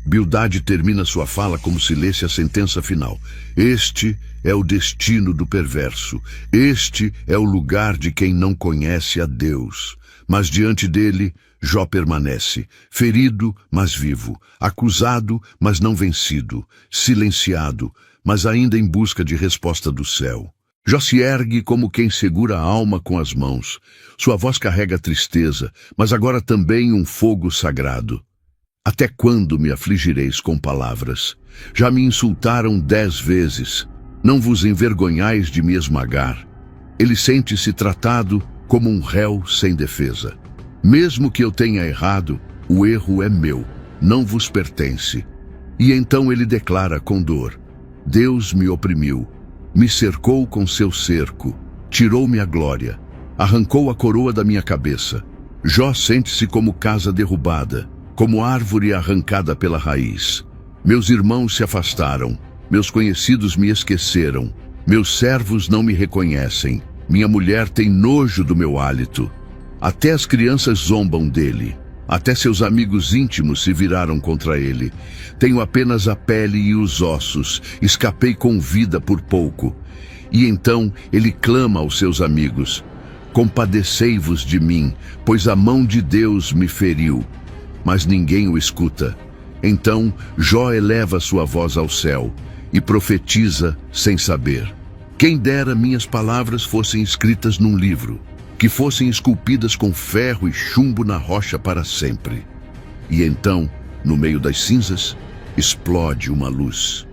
Bildade termina sua fala como se lesse a sentença final. Este é o destino do perverso. Este é o lugar de quem não conhece a Deus. Mas diante dele, Jó permanece, ferido, mas vivo, acusado, mas não vencido, silenciado, mas ainda em busca de resposta do céu. Jó se ergue como quem segura a alma com as mãos. Sua voz carrega tristeza, mas agora também um fogo sagrado. Até quando me afligireis com palavras? Já me insultaram 10 vezes. Não vos envergonhais de me esmagar. Ele sente-se tratado como um réu sem defesa. Mesmo que eu tenha errado, o erro é meu, não vos pertence. E então ele declara com dor: Deus me oprimiu, me cercou com seu cerco, tirou-me a glória, arrancou a coroa da minha cabeça. Jó sente-se como casa derrubada, como árvore arrancada pela raiz. Meus irmãos se afastaram, meus conhecidos me esqueceram, meus servos não me reconhecem, minha mulher tem nojo do meu hálito. Até as crianças zombam dele, até seus amigos íntimos se viraram contra ele. Tenho apenas a pele e os ossos, escapei com vida por pouco. E então ele clama aos seus amigos: compadecei-vos de mim, pois a mão de Deus me feriu. Mas ninguém o escuta. Então Jó eleva sua voz ao céu e profetiza sem saber. Quem dera minhas palavras fossem escritas num livro, que fossem esculpidas com ferro e chumbo na rocha para sempre. E então, no meio das cinzas, explode uma luz.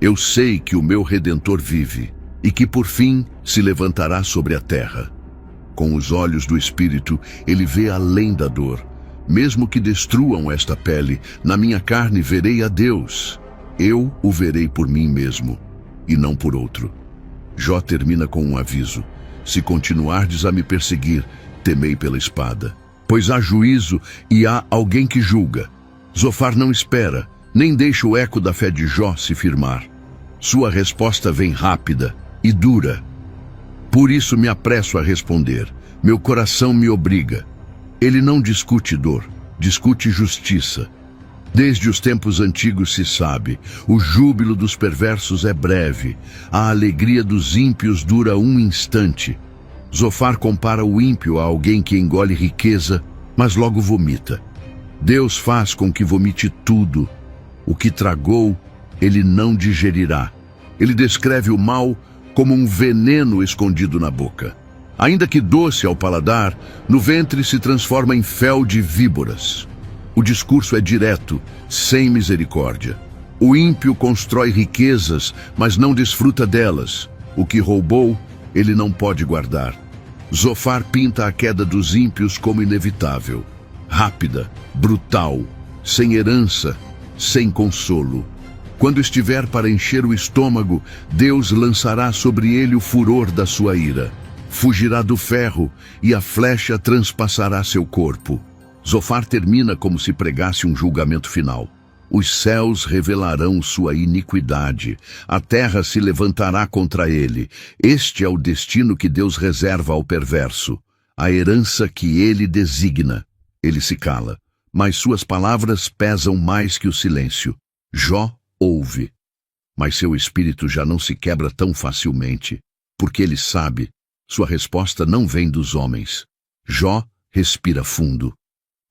Eu sei que o meu Redentor vive e que por fim se levantará sobre a terra. Com os olhos do Espírito, ele vê além da dor. Mesmo que destruam esta pele, na minha carne verei a Deus. Eu o verei por mim mesmo, e não por outro. Jó termina com um aviso: se continuardes a me perseguir, temei pela espada. Pois há juízo e há alguém que julga. Zofar não espera, nem deixa o eco da fé de Jó se firmar. Sua resposta vem rápida e dura. Por isso me apresso a responder. Meu coração me obriga. Ele não discute dor, discute justiça. Desde os tempos antigos se sabe, o júbilo dos perversos é breve, a alegria dos ímpios dura um instante. Zofar compara o ímpio a alguém que engole riqueza, mas logo vomita. Deus faz com que vomite tudo. O que tragou, ele não digerirá. Ele descreve o mal como um veneno escondido na boca. Ainda que doce ao paladar, no ventre se transforma em fel de víboras. O discurso é direto, sem misericórdia. O ímpio constrói riquezas, mas não desfruta delas. O que roubou, ele não pode guardar. Zofar pinta a queda dos ímpios como inevitável. Rápida, brutal, sem herança, sem consolo. Quando estiver para encher o estômago, Deus lançará sobre ele o furor da sua ira. Fugirá do ferro e a flecha transpassará seu corpo. Zofar termina como se pregasse um julgamento final. Os céus revelarão sua iniquidade, a terra se levantará contra ele. Este é o destino que Deus reserva ao perverso, a herança que ele designa. Ele se cala, mas suas palavras pesam mais que o silêncio. Jó ouve, mas seu espírito já não se quebra tão facilmente, porque ele sabe, sua resposta não vem dos homens. Jó respira fundo.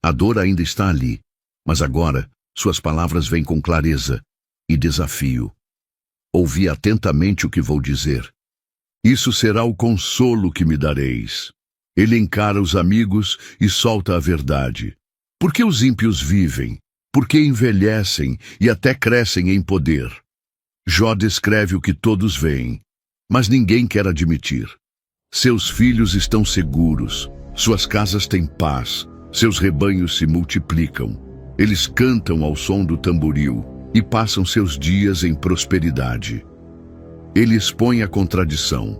A dor ainda está ali, mas agora suas palavras vêm com clareza e desafio. Ouvi atentamente o que vou dizer. Isso será o consolo que me dareis. Ele encara os amigos e solta a verdade. Por que os ímpios vivem? Por que envelhecem e até crescem em poder? Jó descreve o que todos veem, mas ninguém quer admitir. Seus filhos estão seguros, suas casas têm paz, seus rebanhos se multiplicam. Eles cantam ao som do tamboril e passam seus dias em prosperidade. Ele expõe a contradição.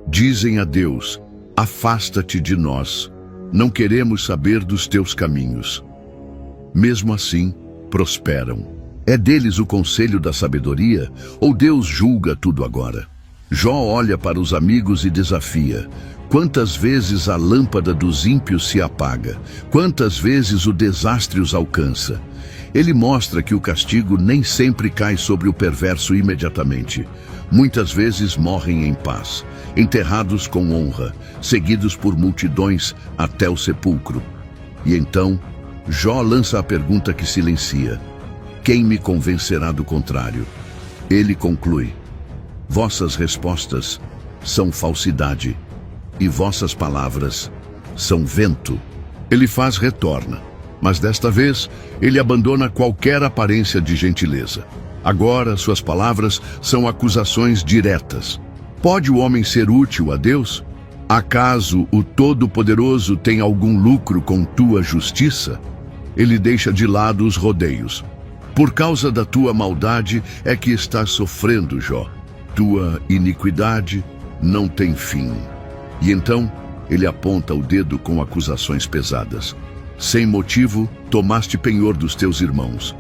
Dizem a Deus: afasta-te de nós, não queremos saber dos teus caminhos. Mesmo assim, prosperam. É deles o conselho da sabedoria, ou Deus julga tudo agora? Jó olha para os amigos e desafia. Quantas vezes a lâmpada dos ímpios se apaga? Quantas vezes o desastre os alcança? Ele mostra que o castigo nem sempre cai sobre o perverso imediatamente. Muitas vezes morrem em paz, enterrados com honra, seguidos por multidões até o sepulcro. E então, Jó lança a pergunta que silencia: quem me convencerá do contrário? Ele conclui: vossas respostas são falsidade, e vossas palavras são vento. Elifaz retorna, mas desta vez ele abandona qualquer aparência de gentileza. Agora suas palavras são acusações diretas. Pode o homem ser útil a Deus? Acaso o Todo-Poderoso tem algum lucro com tua justiça? Ele deixa de lado os rodeios. Por causa da tua maldade é que estás sofrendo, Jó. Tua iniquidade não tem fim. E então ele aponta o dedo com acusações pesadas. Sem motivo, tomaste penhor dos teus irmãos.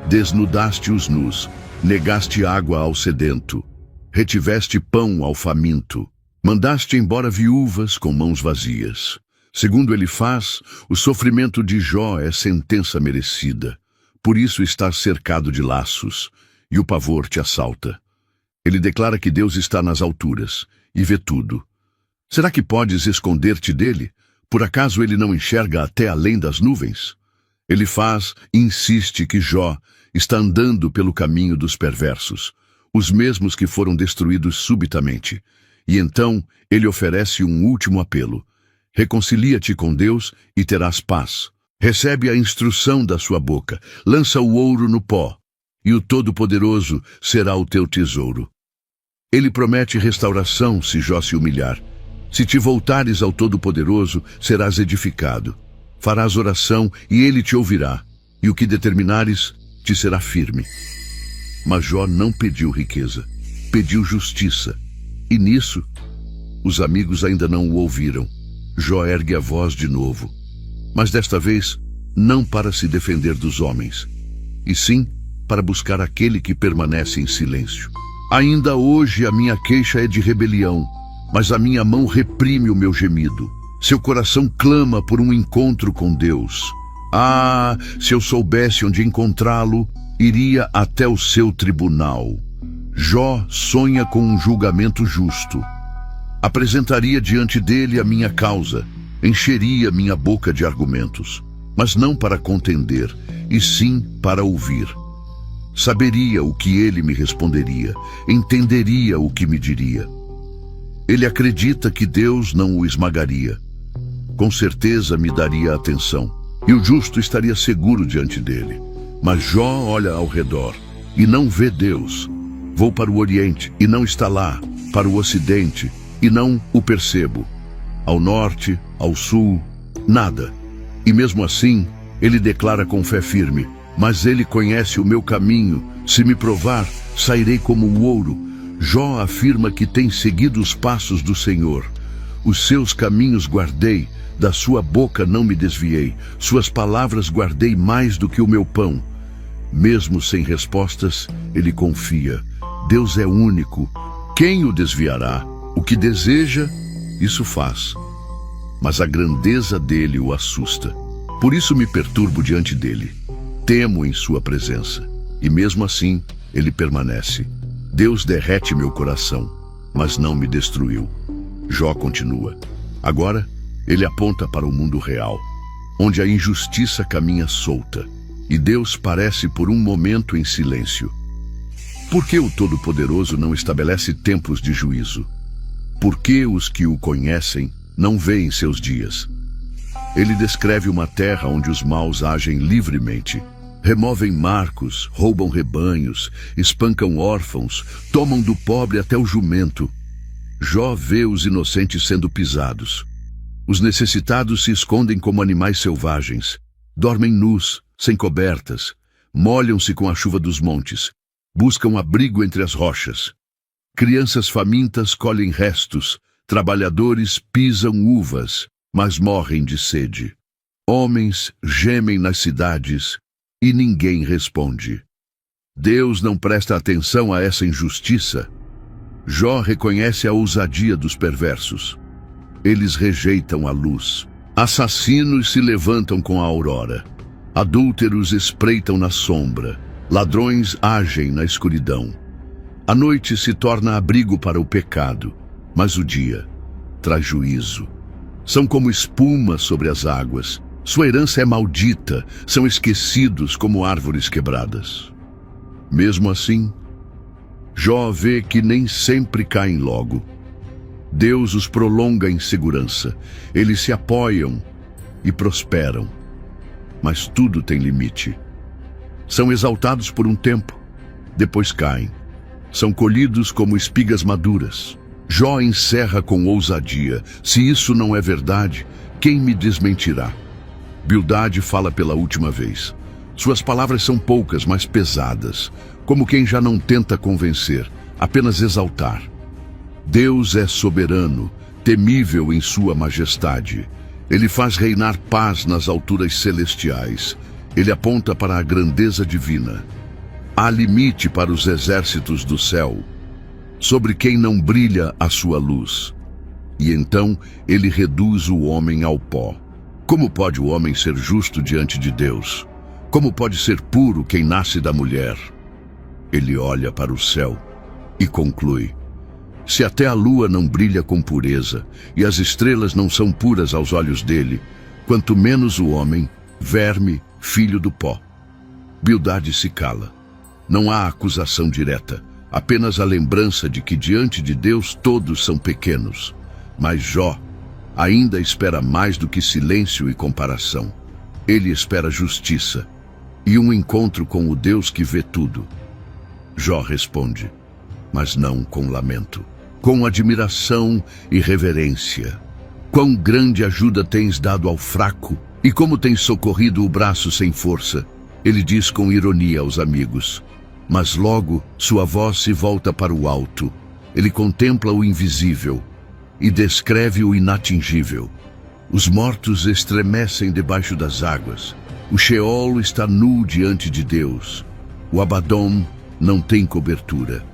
Desnudaste os nus, negaste água ao sedento. Retiveste pão ao faminto. Mandaste embora viúvas com mãos vazias. Segundo Elifaz, o sofrimento de Jó é sentença merecida. Por isso estás cercado de laços, e o pavor te assalta. Ele declara que Deus está nas alturas e vê tudo. Será que podes esconder-te dele? Por acaso ele não enxerga até além das nuvens? Elifaz insiste que Jó está andando pelo caminho dos perversos, os mesmos que foram destruídos subitamente. E então ele oferece um último apelo: reconcilia-te com Deus e terás paz. Recebe a instrução da sua boca, lança o ouro no pó, e o Todo-Poderoso será o teu tesouro. Ele promete restauração se Jó se humilhar. Se te voltares ao Todo-Poderoso, serás edificado. Farás oração e ele te ouvirá, e o que determinares te será firme. Mas Jó não pediu riqueza, pediu justiça. E nisso, os amigos ainda não o ouviram. Jó ergue a voz de novo, mas desta vez não para se defender dos homens, e sim para buscar aquele que permanece em silêncio. Ainda hoje a minha queixa é de rebelião, mas a minha mão reprime o meu gemido. Seu coração clama por um encontro com Deus. Ah, se eu soubesse onde encontrá-lo, iria até o seu tribunal. Jó sonha com um julgamento justo. Apresentaria diante dele a minha causa, encheria minha boca de argumentos, mas não para contender, e sim para ouvir. Saberia o que ele me responderia, entenderia o que me diria. Ele acredita que Deus não o esmagaria. Com certeza me daria atenção, e o justo estaria seguro diante dele. Mas Jó olha ao redor e não vê Deus. Vou para o Oriente e não está lá, para o Ocidente e não o percebo. Ao norte, ao sul, nada. E mesmo assim, ele declara com fé firme: mas ele conhece o meu caminho, se me provar, sairei como o ouro. Jó afirma que tem seguido os passos do Senhor. Os seus caminhos guardei, da sua boca não me desviei. Suas palavras guardei mais do que o meu pão. Mesmo sem respostas, ele confia. Deus é único. Quem o desviará? O que deseja, isso faz. Mas a grandeza dele o assusta. Por isso me perturbo diante dele. Temo em sua presença. E mesmo assim, ele permanece. Deus derrete meu coração, mas não me destruiu. Jó continua. Agora, ele aponta para o mundo real, onde a injustiça caminha solta, e Deus parece por um momento em silêncio. Por que o Todo-Poderoso não estabelece tempos de juízo? Por que os que o conhecem não veem seus dias? Ele descreve uma terra onde os maus agem livremente. Removem marcos, roubam rebanhos, espancam órfãos, tomam do pobre até o jumento. Jó vê os inocentes sendo pisados. Os necessitados se escondem como animais selvagens. Dormem nus, sem cobertas. Molham-se com a chuva dos montes. Buscam abrigo entre as rochas. Crianças famintas colhem restos. Trabalhadores pisam uvas, mas morrem de sede. Homens gemem nas cidades e ninguém responde. Deus não presta atenção a essa injustiça. Jó reconhece a ousadia dos perversos. Eles rejeitam a luz. Assassinos se levantam com a aurora. Adúlteros espreitam na sombra. Ladrões agem na escuridão. A noite se torna abrigo para o pecado, mas o dia traz juízo. São como espuma sobre as águas. Sua herança é maldita, são esquecidos como árvores quebradas. Mesmo assim, Jó vê que nem sempre caem logo. Deus os prolonga em segurança. Eles se apoiam e prosperam. Mas tudo tem limite. São exaltados por um tempo, depois caem. São colhidos como espigas maduras. Jó encerra com ousadia. Se isso não é verdade, quem me desmentirá? Bildade fala pela última vez. Suas palavras são poucas, mas pesadas, como quem já não tenta convencer, apenas exaltar. Deus é soberano, temível em sua majestade. Ele faz reinar paz nas alturas celestiais. Ele aponta para a grandeza divina. Há limite para os exércitos do céu, sobre quem não brilha a sua luz. E então ele reduz o homem ao pó. Como pode o homem ser justo diante de Deus? Como pode ser puro quem nasce da mulher? Ele olha para o céu e conclui: se até a lua não brilha com pureza e as estrelas não são puras aos olhos dele, quanto menos o homem, verme, filho do pó. Bildade se cala. Não há acusação direta, apenas a lembrança de que diante de Deus todos são pequenos. Mas Jó ainda espera mais do que silêncio e comparação. Ele espera justiça e um encontro com o Deus que vê tudo. Jó responde, mas não com lamento, com admiração e reverência. Quão grande ajuda tens dado ao fraco e como tens socorrido o braço sem força. Ele diz com ironia aos amigos, mas logo sua voz se volta para o alto. Ele contempla o invisível e descreve o inatingível. Os mortos estremecem debaixo das águas. O Sheol está nu diante de Deus. O Abadom não tem cobertura.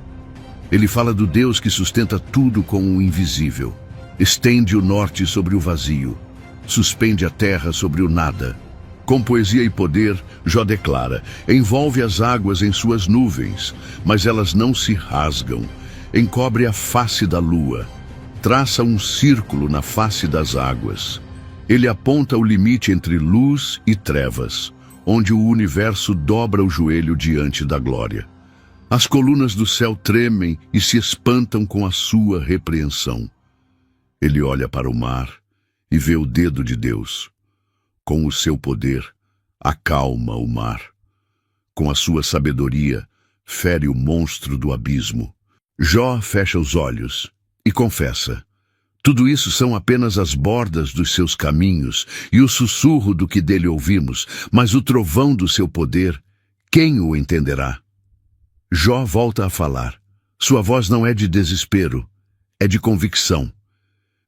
Ele fala do Deus que sustenta tudo com o invisível. Estende o norte sobre o vazio. Suspende a terra sobre o nada. Com poesia e poder, Jó declara: envolve as águas em suas nuvens, mas elas não se rasgam. Encobre a face da lua. Traça um círculo na face das águas. Ele aponta o limite entre luz e trevas, onde o universo dobra o joelho diante da glória. As colunas do céu tremem e se espantam com a sua repreensão. Ele olha para o mar e vê o dedo de Deus. Com o seu poder, acalma o mar. Com a sua sabedoria, fere o monstro do abismo. Jó fecha os olhos e confessa: tudo isso são apenas as bordas dos seus caminhos e o sussurro do que dele ouvimos, mas o trovão do seu poder, quem o entenderá? Jó volta a falar. Sua voz não é de desespero, é de convicção.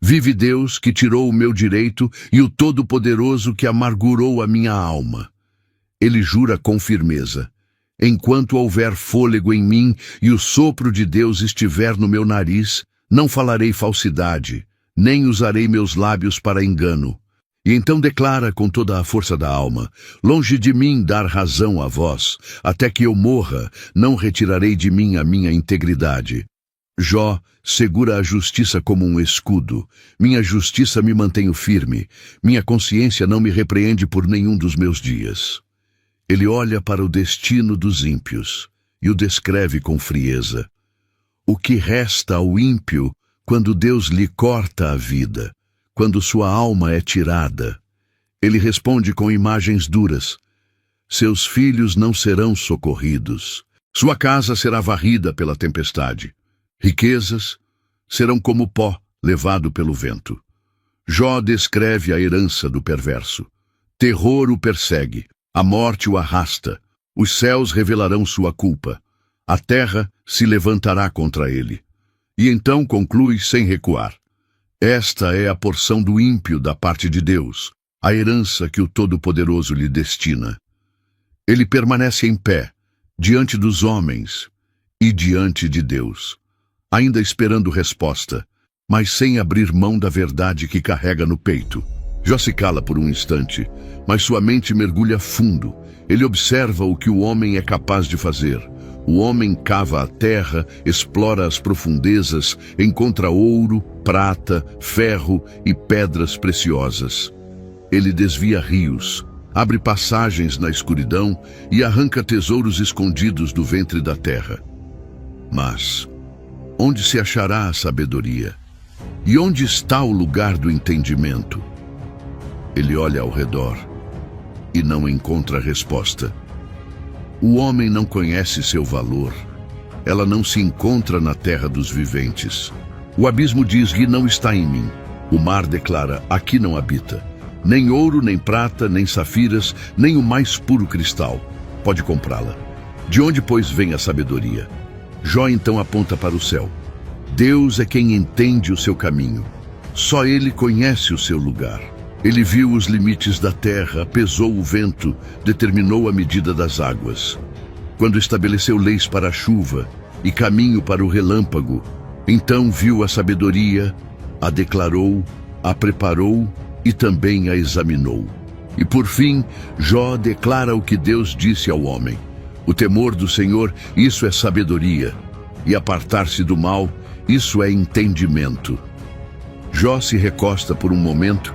Vive Deus que tirou o meu direito e o Todo-Poderoso que amargurou a minha alma. Ele jura com firmeza: enquanto houver fôlego em mim e o sopro de Deus estiver no meu nariz, não falarei falsidade, nem usarei meus lábios para engano. E então declara com toda a força da alma: longe de mim dar razão a vós, até que eu morra, não retirarei de mim a minha integridade. Jó segura a justiça como um escudo. Minha justiça me mantém firme. Minha consciência não me repreende por nenhum dos meus dias. Ele olha para o destino dos ímpios e o descreve com frieza. O que resta ao ímpio quando Deus lhe corta a vida, quando sua alma é tirada? Ele responde com imagens duras: seus filhos não serão socorridos. Sua casa será varrida pela tempestade. Riquezas serão como pó levado pelo vento. Jó descreve a herança do perverso. Terror o persegue, a morte o arrasta, os céus revelarão sua culpa, a terra se levantará contra ele. E então conclui sem recuar: esta é a porção do ímpio da parte de Deus, a herança que o Todo-Poderoso lhe destina. Ele permanece em pé, diante dos homens e diante de Deus, ainda esperando resposta, mas sem abrir mão da verdade que carrega no peito. Jó se cala por um instante, mas sua mente mergulha fundo. Ele observa o que o homem é capaz de fazer. O homem cava a terra, explora as profundezas, encontra ouro, prata, ferro e pedras preciosas. Ele desvia rios, abre passagens na escuridão e arranca tesouros escondidos do ventre da terra. Mas onde se achará a sabedoria? E onde está o lugar do entendimento? Ele olha ao redor e não encontra resposta. O homem não conhece seu valor. Ela não se encontra na terra dos viventes. O abismo diz que não está em mim. O mar declara: aqui não habita. Nem ouro, nem prata, nem safiras, nem o mais puro cristal pode comprá-la. De onde, pois, vem a sabedoria? Jó então aponta para o céu. Deus é quem entende o seu caminho. Só Ele conhece o seu lugar. Ele viu os limites da terra, pesou o vento, determinou a medida das águas. Quando estabeleceu leis para a chuva e caminho para o relâmpago, então viu a sabedoria, a declarou, a preparou e também a examinou. E por fim, Jó declara o que Deus disse ao homem: o temor do Senhor, isso é sabedoria, e apartar-se do mal, isso é entendimento. Jó se recosta por um momento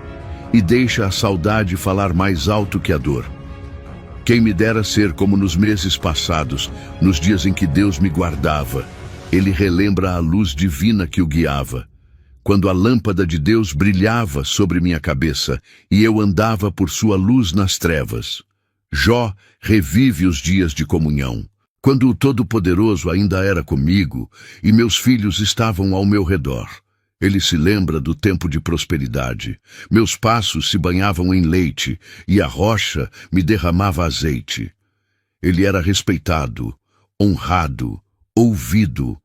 e deixa a saudade falar mais alto que a dor. Quem me dera ser como nos meses passados, nos dias em que Deus me guardava. Ele relembra a luz divina que o guiava, quando a lâmpada de Deus brilhava sobre minha cabeça e eu andava por sua luz nas trevas. Jó revive os dias de comunhão, quando o Todo-Poderoso ainda era comigo e meus filhos estavam ao meu redor. Ele se lembra do tempo de prosperidade. Meus passos se banhavam em leite e a rocha me derramava azeite. Ele era respeitado, honrado, ouvido.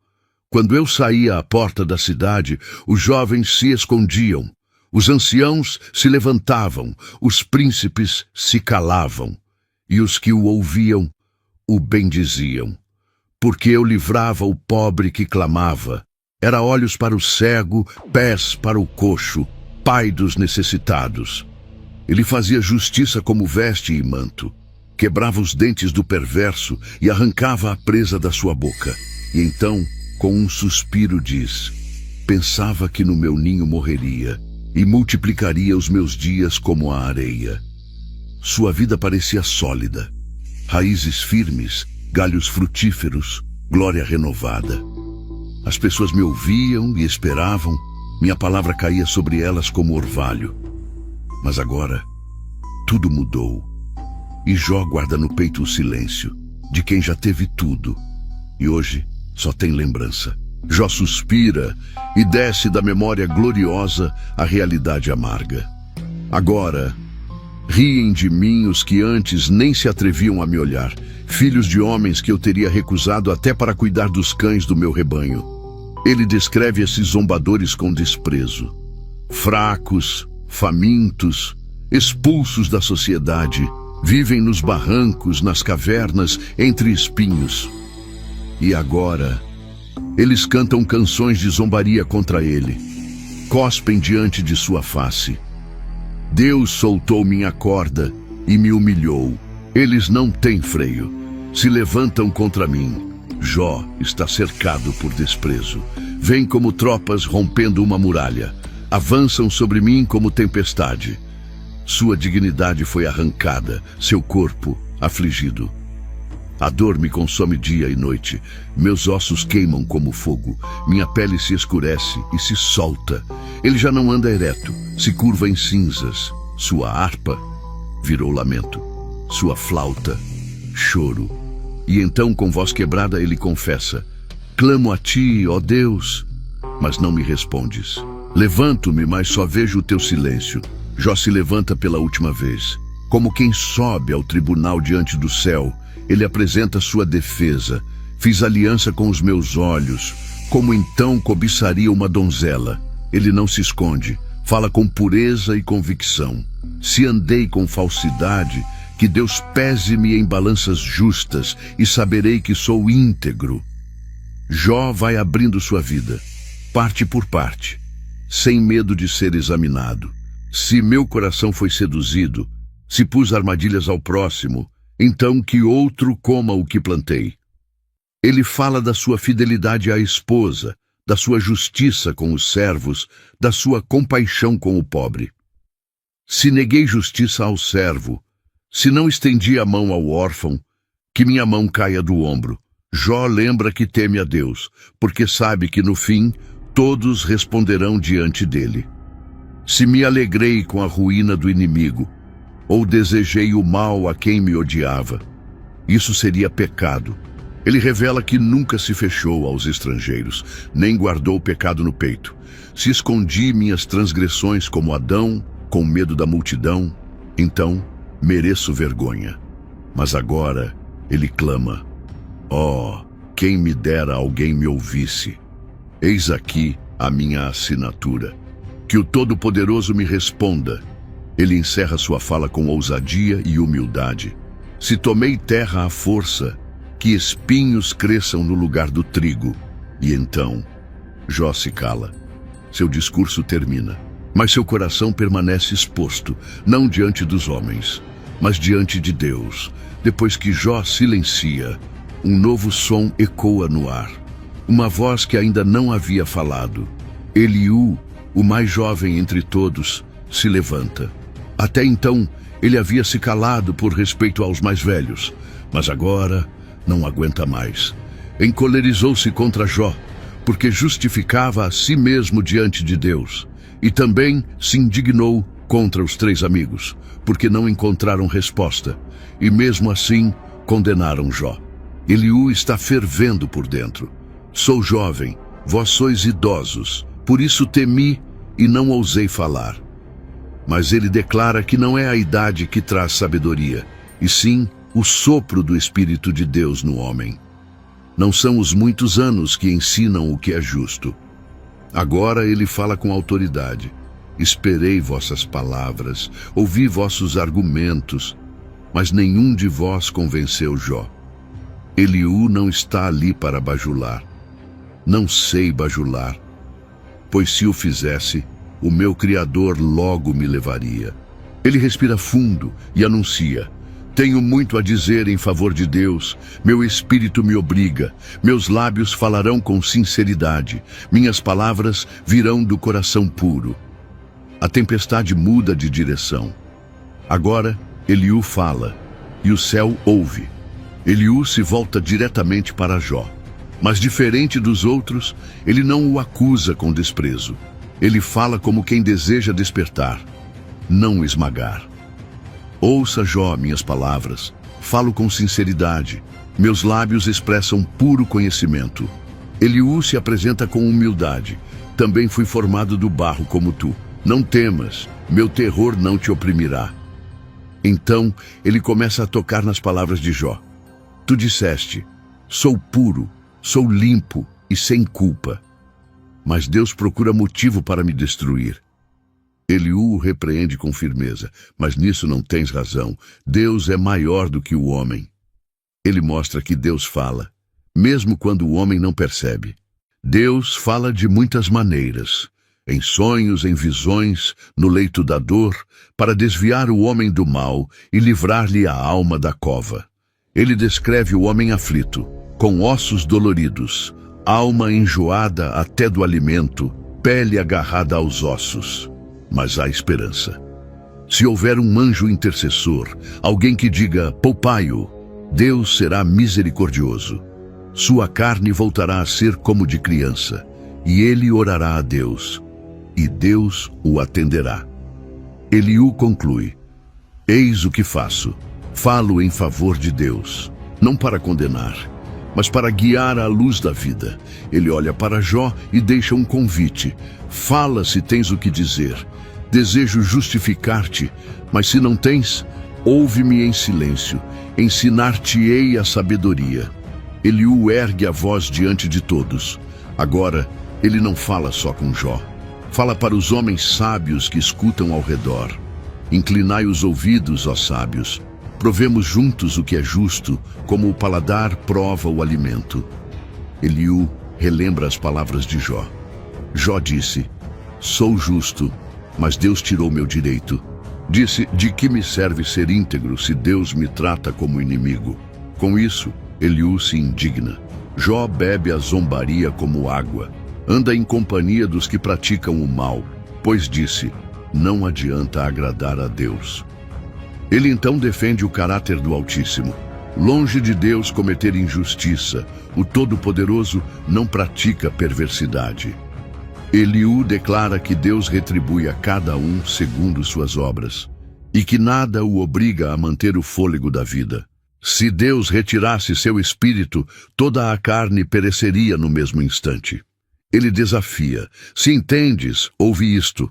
Quando eu saía à porta da cidade, os jovens se escondiam, os anciãos se levantavam, os príncipes se calavam, e os que o ouviam o bendiziam, porque eu livrava o pobre que clamava. Era olhos para o cego, pés para o coxo, pai dos necessitados. Ele fazia justiça como veste e manto, quebrava os dentes do perverso e arrancava a presa da sua boca. E então, com um suspiro diz: pensava que no meu ninho morreria e multiplicaria os meus dias como a areia. Sua vida parecia sólida, raízes firmes, galhos frutíferos, glória renovada. As pessoas me ouviam e esperavam, minha palavra caía sobre elas como orvalho. Mas agora, tudo mudou. E Jó guarda no peito o silêncio, de quem já teve tudo, e hoje só tem lembrança. Jó suspira e desce da memória gloriosa à realidade amarga. Agora, riem de mim os que antes nem se atreviam a me olhar, filhos de homens que eu teria recusado até para cuidar dos cães do meu rebanho. Ele descreve esses zombadores com desprezo. fracos, famintos, expulsos da sociedade, vivem nos barrancos, nas cavernas, entre espinhos. E agora, eles cantam canções de zombaria contra ele, cospem diante de sua face. Deus soltou minha corda e me humilhou. Eles não têm freio, se levantam contra mim. Jó está cercado por desprezo. Vêm como tropas rompendo uma muralha. Avançam sobre mim como tempestade. Sua dignidade foi arrancada, seu corpo afligido. A dor me consome dia e noite. Meus ossos queimam como fogo. Minha pele se escurece e se solta. Ele já não anda ereto, se curva em cinzas. Sua harpa virou lamento. Sua flauta, choro. E então, com voz quebrada, ele confessa: clamo a ti, ó Deus, mas não me respondes. Levanto-me, mas só vejo o teu silêncio. Jó se levanta pela última vez. Como quem sobe ao tribunal diante do céu, ele apresenta sua defesa. Fiz aliança com os meus olhos, como então cobiçaria uma donzela. Ele não se esconde, fala com pureza e convicção. Se andei com falsidade, que Deus pese-me em balanças justas e saberei que sou íntegro. Jó vai abrindo sua vida, parte por parte, sem medo de ser examinado. Se meu coração foi seduzido, se pus armadilhas ao próximo, então que outro coma o que plantei. Ele fala da sua fidelidade à esposa, da sua justiça com os servos, da sua compaixão com o pobre. Se neguei justiça ao servo, se não estendi a mão ao órfão, que minha mão caia do ombro. Jó lembra que teme a Deus, porque sabe que no fim todos responderão diante dele. Se me alegrei com a ruína do inimigo, ou desejei o mal a quem me odiava, isso seria pecado. Ele revela que nunca se fechou aos estrangeiros, nem guardou o pecado no peito. Se escondi minhas transgressões como Adão, com medo da multidão, então mereço vergonha. Mas agora ele clama: ó, quem me dera alguém me ouvisse. Eis aqui a minha assinatura. Que o Todo-Poderoso me responda. Ele encerra sua fala com ousadia e humildade. Se tomei terra à força, que espinhos cresçam no lugar do trigo. E então, Jó se cala. Seu discurso termina, mas seu coração permanece exposto, não diante dos homens, mas diante de Deus. Depois que Jó silencia, um novo som ecoa no ar. Uma voz que ainda não havia falado. Eliú, o mais jovem entre todos, se levanta. Até então, ele havia se calado por respeito aos mais velhos, mas agora não aguenta mais. Encolerizou-se contra Jó, porque justificava a si mesmo diante de Deus. E também se indignou contra os 3 amigos, porque não encontraram resposta, e mesmo assim condenaram Jó. Eliú está fervendo por dentro. Sou jovem, vós sois idosos, por isso temi e não ousei falar. Mas ele declara que não é a idade que traz sabedoria, e sim o sopro do Espírito de Deus no homem. Não são os muitos anos que ensinam o que é justo. Agora ele fala com autoridade. Esperei vossas palavras, ouvi vossos argumentos, mas nenhum de vós convenceu Jó. Eliú não está ali para bajular. Não sei bajular, pois se o fizesse, o meu Criador logo me levaria. Ele respira fundo e anuncia: tenho muito a dizer em favor de Deus, meu espírito me obriga, meus lábios falarão com sinceridade, minhas palavras virão do coração puro. A tempestade muda de direção. Agora, Eliú fala, e o céu ouve. Eliú se volta diretamente para Jó. Mas diferente dos outros, ele não o acusa com desprezo. Ele fala como quem deseja despertar, não esmagar. Ouça, Jó, minhas palavras. Falo com sinceridade. Meus lábios expressam puro conhecimento. Eliú se apresenta com humildade. Também fui formado do barro como tu. Não temas, meu terror não te oprimirá. Então, ele começa a tocar nas palavras de Jó. Tu disseste: sou puro, sou limpo e sem culpa. Mas Deus procura motivo para me destruir. Eliú o repreende com firmeza, mas nisso não tens razão. Deus é maior do que o homem. Ele mostra que Deus fala, mesmo quando o homem não percebe. Deus fala de muitas maneiras, em sonhos, em visões, no leito da dor, para desviar o homem do mal e livrar-lhe a alma da cova. Ele descreve o homem aflito, com ossos doloridos, alma enjoada até do alimento, pele agarrada aos ossos. Mas há esperança. Se houver um anjo intercessor, alguém que diga, poupai-o, Deus será misericordioso. Sua carne voltará a ser como de criança, e ele orará a Deus, e Deus o atenderá. Eliú conclui, eis o que faço, falo em favor de Deus, não para condenar, mas para guiar à luz da vida. Ele olha para Jó e deixa um convite, fala se tens o que dizer. Desejo justificar-te, mas se não tens, ouve-me em silêncio, ensinar-te-ei a sabedoria. Eliú ergue a voz diante de todos. Agora, ele não fala só com Jó. Fala para os homens sábios que escutam ao redor. Inclinai os ouvidos, ó sábios. Provemos juntos o que é justo, como o paladar prova o alimento. Eliú relembra as palavras de Jó. Jó disse, sou justo, mas Deus tirou meu direito. Disse, de que me serve ser íntegro se Deus me trata como inimigo? Com isso, Eliú se indigna. Jó bebe a zombaria como água. Anda em companhia dos que praticam o mal, pois disse, não adianta agradar a Deus. Ele então defende o caráter do Altíssimo. Longe de Deus cometer injustiça, o Todo-Poderoso não pratica perversidade. Eliú declara que Deus retribui a cada um segundo suas obras, e que nada o obriga a manter o fôlego da vida. Se Deus retirasse seu espírito, toda a carne pereceria no mesmo instante. Ele desafia, se entendes, ouve isto.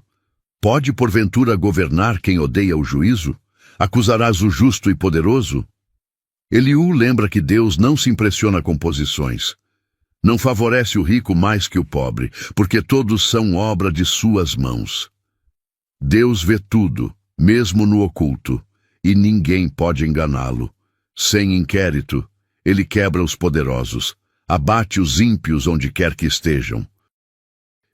Pode porventura governar quem odeia o juízo? Acusarás o justo e poderoso? Eliú lembra que Deus não se impressiona com posições. Não favorece o rico mais que o pobre, porque todos são obra de suas mãos. Deus vê tudo, mesmo no oculto, e ninguém pode enganá-lo. Sem inquérito, ele quebra os poderosos, abate os ímpios onde quer que estejam.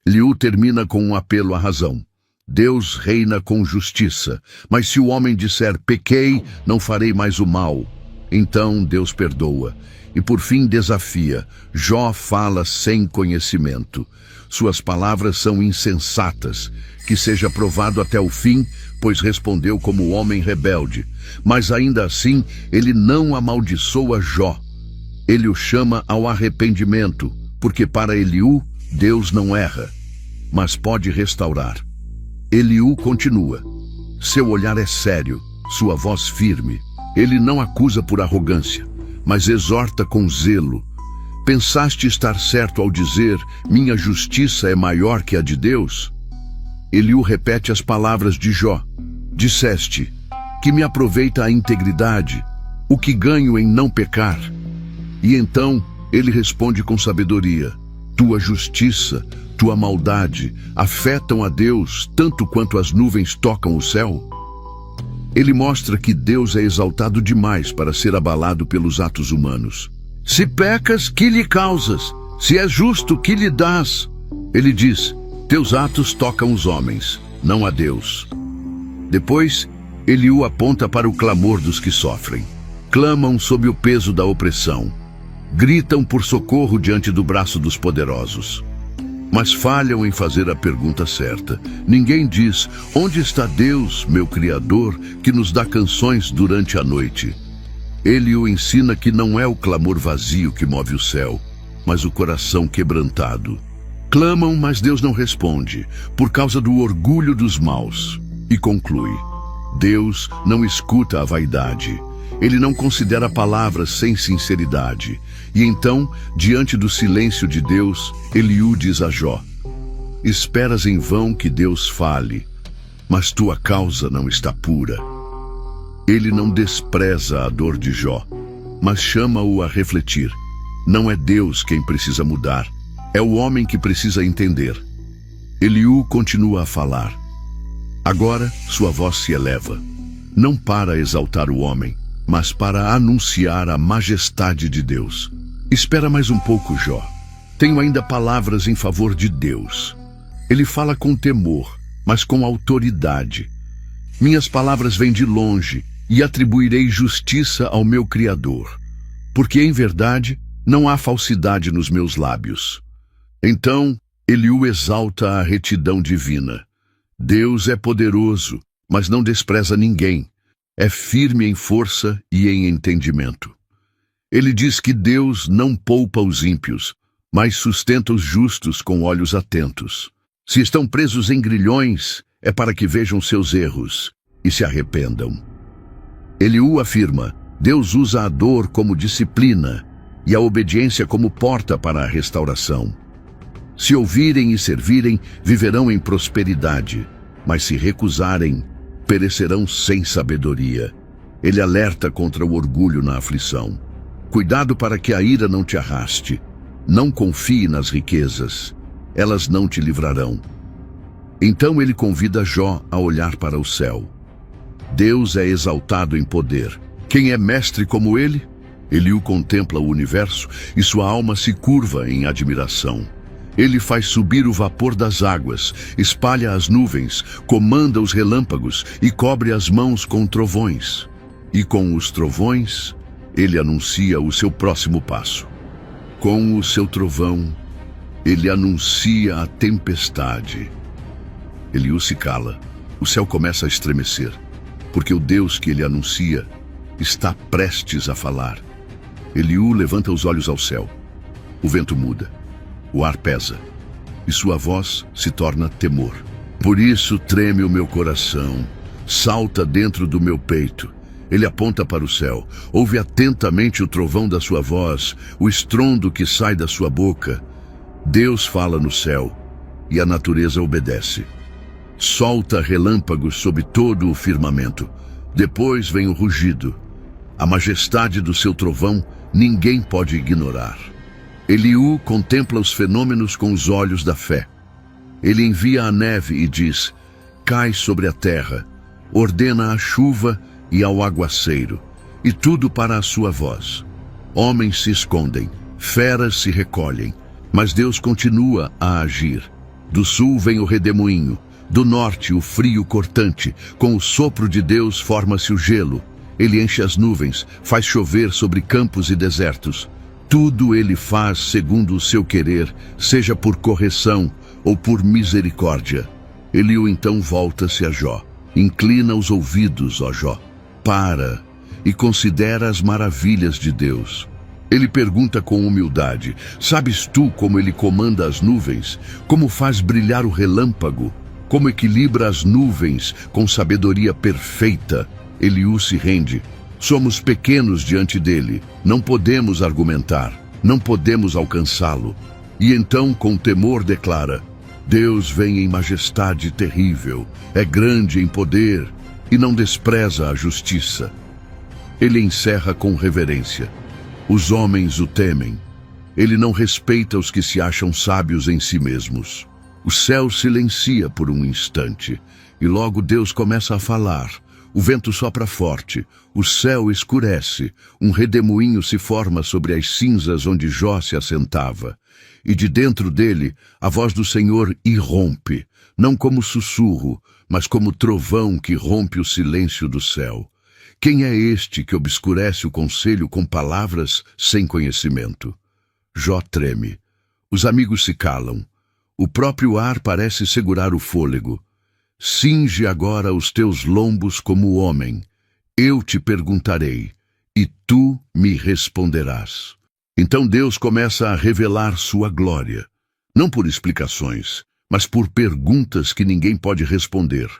Eliú termina com um apelo à razão. Deus reina com justiça, mas se o homem disser, pequei, não farei mais o mal, então Deus perdoa. E por fim desafia, Jó fala sem conhecimento. Suas palavras são insensatas, que seja provado até o fim, pois respondeu como homem rebelde. Mas ainda assim, ele não amaldiçoa Jó. Ele o chama ao arrependimento, porque para Eliú, Deus não erra, mas pode restaurar. Eliú continua. Seu olhar é sério, sua voz firme. Ele não acusa por arrogância, mas exorta com zelo. Pensaste estar certo ao dizer, minha justiça é maior que a de Deus? Eliú repete as palavras de Jó. Disseste, que me aproveita a integridade, o que ganho em não pecar? E então ele responde com sabedoria, tua justiça, tua maldade afetam a Deus tanto quanto as nuvens tocam o céu? Ele mostra que Deus é exaltado demais para ser abalado pelos atos humanos. Se pecas, que lhe causas? Se és justo, que lhe dás? Ele diz, teus atos tocam os homens, não a Deus. Depois, Eliú aponta para o clamor dos que sofrem. Clamam sob o peso da opressão. Gritam por socorro diante do braço dos poderosos. Mas falham em fazer a pergunta certa. Ninguém diz, onde está Deus, meu Criador, que nos dá canções durante a noite? Ele o ensina que não é o clamor vazio que move o céu, mas o coração quebrantado. Clamam, mas Deus não responde, por causa do orgulho dos maus. E conclui, Deus não escuta a vaidade. Ele não considera palavras sem sinceridade. E então, diante do silêncio de Deus, Eliú diz a Jó, esperas em vão que Deus fale, mas tua causa não está pura. Ele não despreza a dor de Jó, mas chama-o a refletir. Não é Deus quem precisa mudar, é o homem que precisa entender. Eliú continua a falar. Agora sua voz se eleva, não para exaltar o homem, mas para anunciar a majestade de Deus. Espera mais um pouco, Jó. Tenho ainda palavras em favor de Deus. Ele fala com temor, mas com autoridade. Minhas palavras vêm de longe e atribuirei justiça ao meu Criador, porque em verdade não há falsidade nos meus lábios. Então ele o exalta à retidão divina. Deus é poderoso, mas não despreza ninguém. É firme em força e em entendimento. Ele diz que Deus não poupa os ímpios, mas sustenta os justos com olhos atentos. Se estão presos em grilhões, é para que vejam seus erros e se arrependam. Eliú afirma: Deus usa a dor como disciplina e a obediência como porta para a restauração. Se ouvirem e servirem, viverão em prosperidade, mas se recusarem, perecerão sem sabedoria. Ele alerta contra o orgulho na aflição. Cuidado para que a ira não te arraste. Não confie nas riquezas. Elas não te livrarão. Então ele convida Jó a olhar para o céu. Deus é exaltado em poder. Quem é mestre como ele? Eliú contempla o universo e sua alma se curva em admiração. Ele faz subir o vapor das águas, espalha as nuvens, comanda os relâmpagos e cobre as mãos com trovões. E com os trovões, ele anuncia o seu próximo passo. Com o seu trovão, ele anuncia a tempestade. Eliú se cala. O céu começa a estremecer, porque o Deus que ele anuncia está prestes a falar. Eliú levanta os olhos ao céu. O vento muda. O ar pesa, e sua voz se torna temor. Por isso treme o meu coração, salta dentro do meu peito. Ele aponta para o céu, ouve atentamente o trovão da sua voz, o estrondo que sai da sua boca. Deus fala no céu, e a natureza obedece. Solta relâmpagos sobre todo o firmamento. Depois vem o rugido. A majestade do seu trovão ninguém pode ignorar. Eliú contempla os fenômenos com os olhos da fé. Ele envia a neve e diz: cai sobre a terra, ordena a chuva e ao aguaceiro, e tudo para a sua voz. Homens se escondem, feras se recolhem, mas Deus continua a agir. Do sul vem o redemoinho, do norte o frio cortante, com o sopro de Deus forma-se o gelo. Ele enche as nuvens, faz chover sobre campos e desertos. Tudo ele faz segundo o seu querer, seja por correção ou por misericórdia. Eliú então volta-se a Jó. Inclina os ouvidos, ó Jó. Para e considera as maravilhas de Deus. Ele pergunta com humildade: sabes tu como ele comanda as nuvens? Como faz brilhar o relâmpago? Como equilibra as nuvens com sabedoria perfeita? Eliú se rende. Somos pequenos diante dele, não podemos argumentar, não podemos alcançá-lo. E então, com temor, declara: Deus vem em majestade terrível, é grande em poder e não despreza a justiça. Ele encerra com reverência. Os homens o temem. Ele não respeita os que se acham sábios em si mesmos. O céu silencia por um instante, e logo Deus começa a falar. O vento sopra forte, o céu escurece, um redemoinho se forma sobre as cinzas onde Jó se assentava. E de dentro dele, a voz do Senhor irrompe, não como sussurro, mas como trovão que rompe o silêncio do céu. Quem é este que obscurece o conselho com palavras sem conhecimento? Jó treme. Os amigos se calam. O próprio ar parece segurar o fôlego. Cinge agora os teus lombos como homem. Eu te perguntarei, e tu me responderás. Então Deus começa a revelar sua glória, não por explicações, mas por perguntas que ninguém pode responder.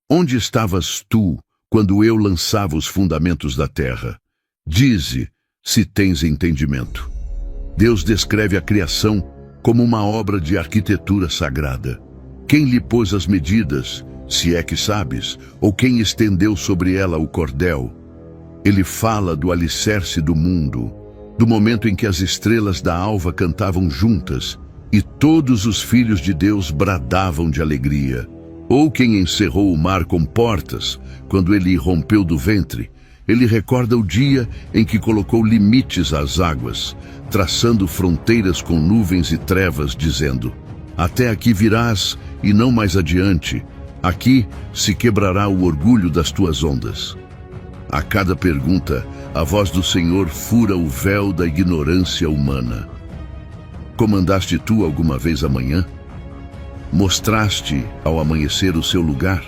Onde estavas tu quando eu lançava os fundamentos da terra? Dize, se tens entendimento. Deus descreve a criação como uma obra de arquitetura sagrada. Quem lhe pôs as medidas, se é que sabes, ou quem estendeu sobre ela o cordel? Ele fala do alicerce do mundo, do momento em que as estrelas da alva cantavam juntas e todos os filhos de Deus bradavam de alegria. Ou quem encerrou o mar com portas, quando ele rompeu do ventre. Ele recorda o dia em que colocou limites às águas, traçando fronteiras com nuvens e trevas, dizendo: até aqui virás e não mais adiante. Aqui se quebrará o orgulho das tuas ondas. A cada pergunta, a voz do Senhor fura o véu da ignorância humana. Comandaste tu alguma vez a manhã? Mostraste ao amanhecer o seu lugar?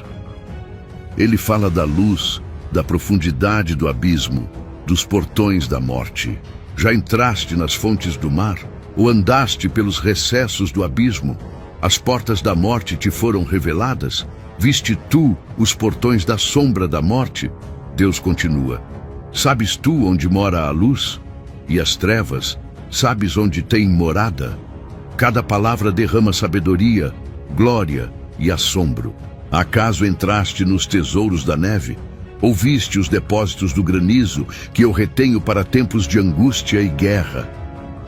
Ele fala da luz, da profundidade do abismo, dos portões da morte. Já entraste nas fontes do mar? Ou andaste pelos recessos do abismo? As portas da morte te foram reveladas? Viste tu os portões da sombra da morte? Deus continua: sabes tu onde mora a luz? E as trevas, sabes onde tem morada? Cada palavra derrama sabedoria, glória e assombro. Acaso entraste nos tesouros da neve? Ouviste os depósitos do granizo, que eu retenho para tempos de angústia e guerra?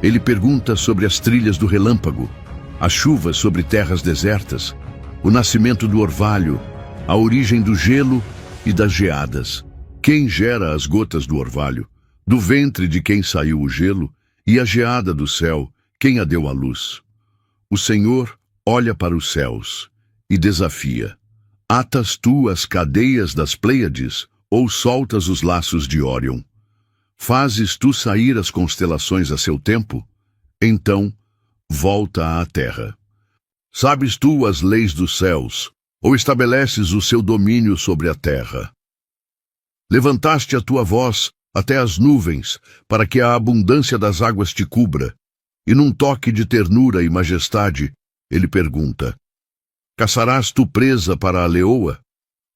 Ele pergunta sobre as trilhas do relâmpago, as chuvas sobre terras desertas, o nascimento do orvalho, a origem do gelo e das geadas. Quem gera as gotas do orvalho? Do ventre de quem saiu o gelo? E a geada do céu, quem a deu à luz? O Senhor olha para os céus e desafia: atas tu as cadeias das Pleiades, ou soltas os laços de Órion? Fazes tu sair as constelações a seu tempo? Então, volta à terra. Sabes tu as leis dos céus, ou estabeleces o seu domínio sobre a terra? Levantaste a tua voz até as nuvens, para que a abundância das águas te cubra. E num toque de ternura e majestade, ele pergunta: caçarás tu presa para a leoa?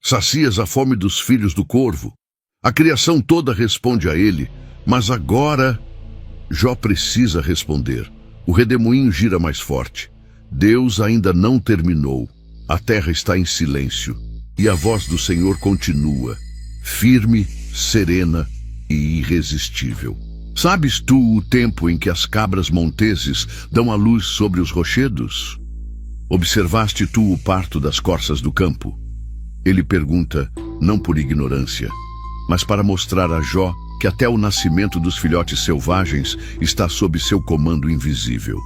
Sacias a fome dos filhos do corvo? A criação toda responde a ele, mas agora Jó precisa responder. O redemoinho gira mais forte. Deus ainda não terminou. A terra está em silêncio. E a voz do Senhor continua, firme, serena e irresistível. Sabes tu o tempo em que as cabras monteses dão a luz sobre os rochedos? Observaste tu o parto das corças do campo? Ele pergunta, não por ignorância, mas para mostrar a Jó que até o nascimento dos filhotes selvagens está sob seu comando invisível.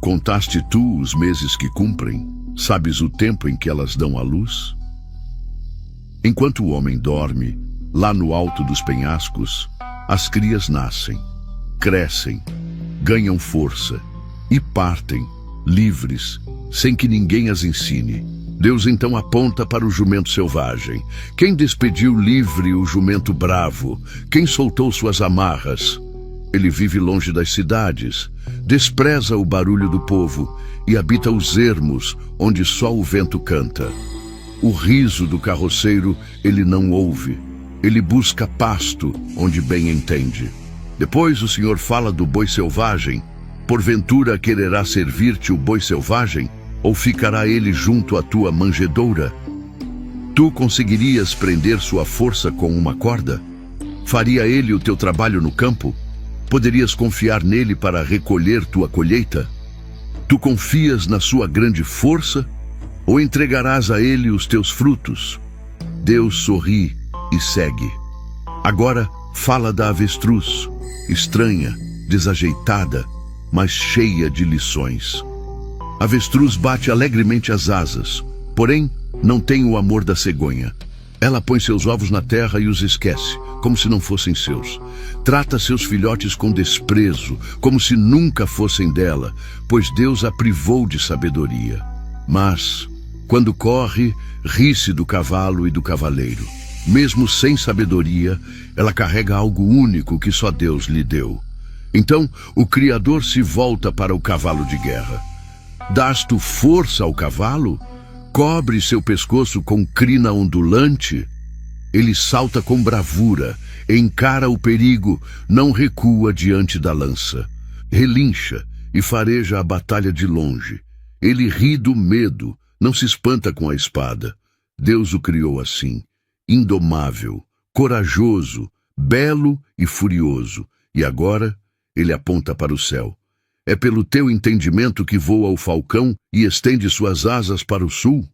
Contaste tu os meses que cumprem? Sabes o tempo em que elas dão à luz? Enquanto o homem dorme, lá no alto dos penhascos, as crias nascem, crescem, ganham força e partem, livres, sem que ninguém as ensine. Deus então aponta para o jumento selvagem. Quem despediu livre o jumento bravo? Quem soltou suas amarras? Ele vive longe das cidades, despreza o barulho do povo e habita os ermos, onde só o vento canta. O riso do carroceiro ele não ouve. Ele busca pasto, onde bem entende. Depois o Senhor fala do boi selvagem. Porventura quererá servir-te o boi selvagem? Ou ficará ele junto à tua manjedoura? Tu conseguirias prender sua força com uma corda? Faria ele o teu trabalho no campo? Poderias confiar nele para recolher tua colheita? Tu confias na sua grande força? Ou entregarás a ele os teus frutos? Deus sorri e segue. Agora fala da avestruz, estranha, desajeitada, mas cheia de lições. A avestruz bate alegremente as asas, porém não tem o amor da cegonha. Ela põe seus ovos na terra e os esquece, como se não fossem seus. Trata seus filhotes com desprezo, como se nunca fossem dela, pois Deus a privou de sabedoria. Mas, quando corre, ri-se do cavalo e do cavaleiro. Mesmo sem sabedoria, ela carrega algo único que só Deus lhe deu. Então, o Criador se volta para o cavalo de guerra. Dás tu força ao cavalo? Cobre seu pescoço com crina ondulante? Ele salta com bravura, encara o perigo, não recua diante da lança. Relincha e fareja a batalha de longe. Ele ri do medo, não se espanta com a espada. Deus o criou assim, indomável, corajoso, belo e furioso. E agora ele aponta para o céu. É pelo teu entendimento que voa o falcão e estende suas asas para o sul?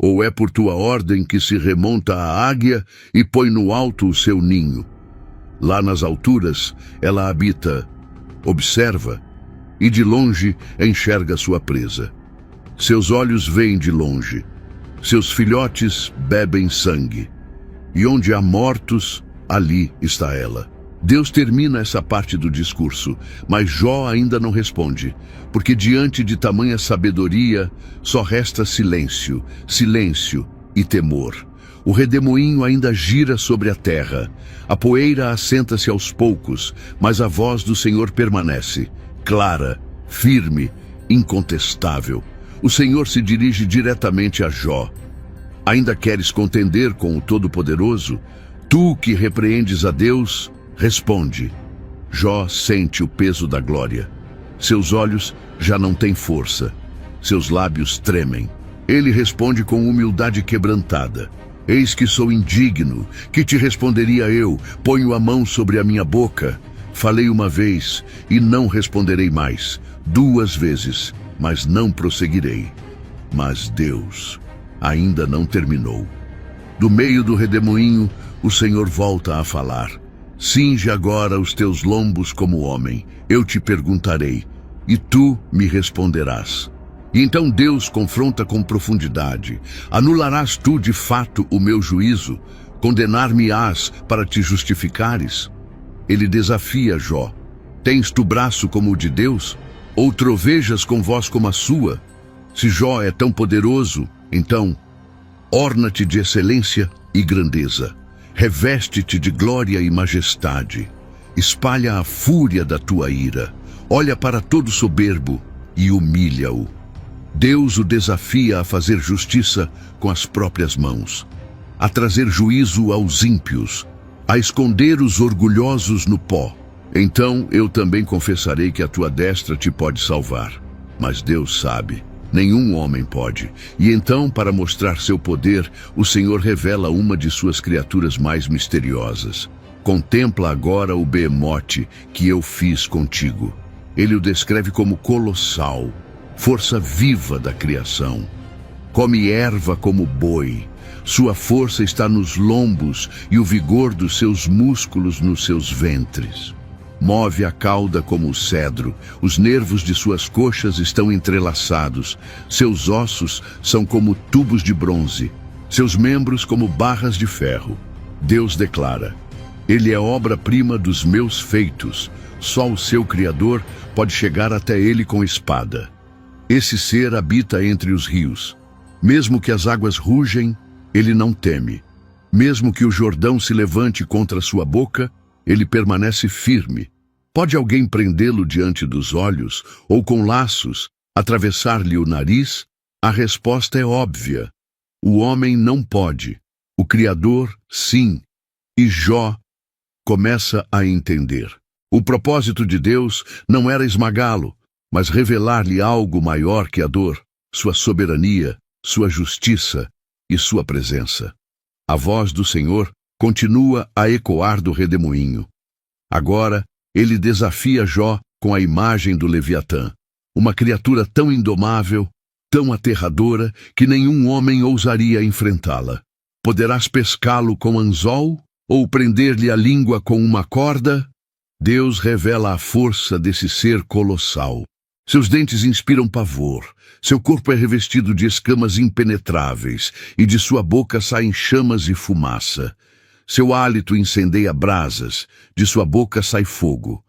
Ou é por tua ordem que se remonta a águia e põe no alto o seu ninho? Lá nas alturas ela habita, observa, e de longe enxerga sua presa. Seus olhos veem de longe. Seus filhotes bebem sangue. E onde há mortos, ali está ela. Deus termina essa parte do discurso, mas Jó ainda não responde, porque diante de tamanha sabedoria só resta silêncio, silêncio e temor. O redemoinho ainda gira sobre a terra. A poeira assenta-se aos poucos, mas a voz do Senhor permanece, clara, firme, incontestável. O Senhor se dirige diretamente a Jó. Ainda queres contender com o Todo-Poderoso? Tu que repreendes a Deus, responde. Jó sente o peso da glória. Seus olhos já não têm força. Seus lábios tremem. Ele responde com humildade quebrantada. Eis que sou indigno. Que te responderia eu? Ponho a mão sobre a minha boca. Falei uma vez e não responderei mais. 2 vezes, mas não prosseguirei. Mas Deus ainda não terminou. Do meio do redemoinho, o Senhor volta a falar. Cinge agora os teus lombos como homem. Eu te perguntarei, e tu me responderás. E então Deus confronta com profundidade. Anularás tu de fato o meu juízo? Condenar-me-ás para te justificares? Ele desafia Jó. Tens tu braço como o de Deus? Ou trovejas com voz como a sua? Se Jó é tão poderoso, então, orna-te de excelência e grandeza. Reveste-te de glória e majestade. Espalha a fúria da tua ira. Olha para todo soberbo e humilha-o. Deus o desafia a fazer justiça com as próprias mãos, a trazer juízo aos ímpios, a esconder os orgulhosos no pó. Então eu também confessarei que a tua destra te pode salvar. Mas Deus sabe, nenhum homem pode. E então, para mostrar seu poder, o Senhor revela uma de suas criaturas mais misteriosas. Contempla agora o behemote que eu fiz contigo. Ele o descreve como colossal, força viva da criação. Come erva como boi. Sua força está nos lombos e o vigor dos seus músculos nos seus ventres. Move a cauda como o cedro, os nervos de suas coxas estão entrelaçados, seus ossos são como tubos de bronze, seus membros como barras de ferro. Deus declara: Ele é obra-prima dos meus feitos, só o seu Criador pode chegar até ele com espada. Esse ser habita entre os rios. Mesmo que as águas rugem, ele não teme. Mesmo que o Jordão se levante contra sua boca, ele permanece firme. Pode alguém prendê-lo diante dos olhos, ou com laços, atravessar-lhe o nariz? A resposta é óbvia. O homem não pode. O Criador, sim. E Jó começa a entender. O propósito de Deus não era esmagá-lo, mas revelar-lhe algo maior que a dor, sua soberania, sua justiça e sua presença. A voz do Senhor continua a ecoar do redemoinho. Agora, ele desafia Jó com a imagem do Leviatã, uma criatura tão indomável, tão aterradora, que nenhum homem ousaria enfrentá-la. Poderás pescá-lo com anzol ou prender-lhe a língua com uma corda? Deus revela a força desse ser colossal. Seus dentes inspiram pavor, seu corpo é revestido de escamas impenetráveis e de sua boca saem chamas e fumaça. Seu hálito incendeia brasas, de sua boca sai fogo.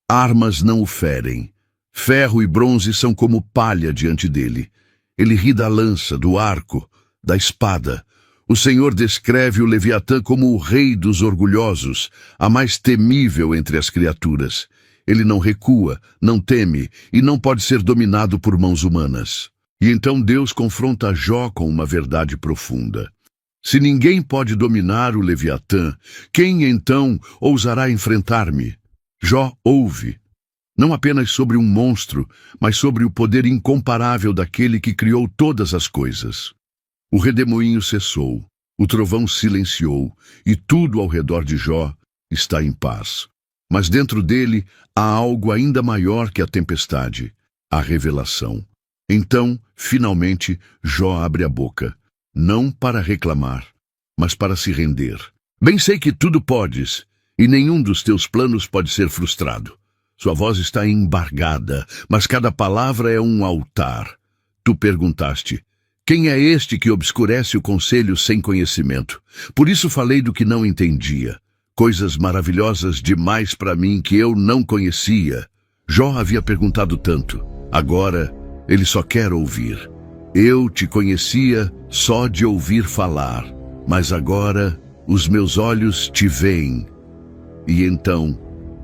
Armas não o ferem, ferro e bronze são como palha diante dele. Ele ri da lança, do arco, da espada. O Senhor descreve o Leviatã como o rei dos orgulhosos, a mais temível entre as criaturas. Ele não recua, não teme e não pode ser dominado por mãos humanas. E então Deus confronta Jó com uma verdade profunda. Se ninguém pode dominar o Leviatã, quem então ousará enfrentar-me? Jó ouve, não apenas sobre um monstro, mas sobre o poder incomparável daquele que criou todas as coisas. O redemoinho cessou, o trovão silenciou, e tudo ao redor de Jó está em paz. Mas dentro dele há algo ainda maior que a tempestade, a revelação. Então, finalmente, Jó abre a boca, não para reclamar, mas para se render. Bem sei que tudo podes, e nenhum dos teus planos pode ser frustrado. Sua voz está embargada, mas cada palavra é um altar. Tu perguntaste, quem é este que obscurece o conselho sem conhecimento? Por isso falei do que não entendia. Coisas maravilhosas demais para mim que eu não conhecia. Jó havia perguntado tanto. Agora, ele só quer ouvir. Eu te conhecia só de ouvir falar, mas agora os meus olhos te veem. E então,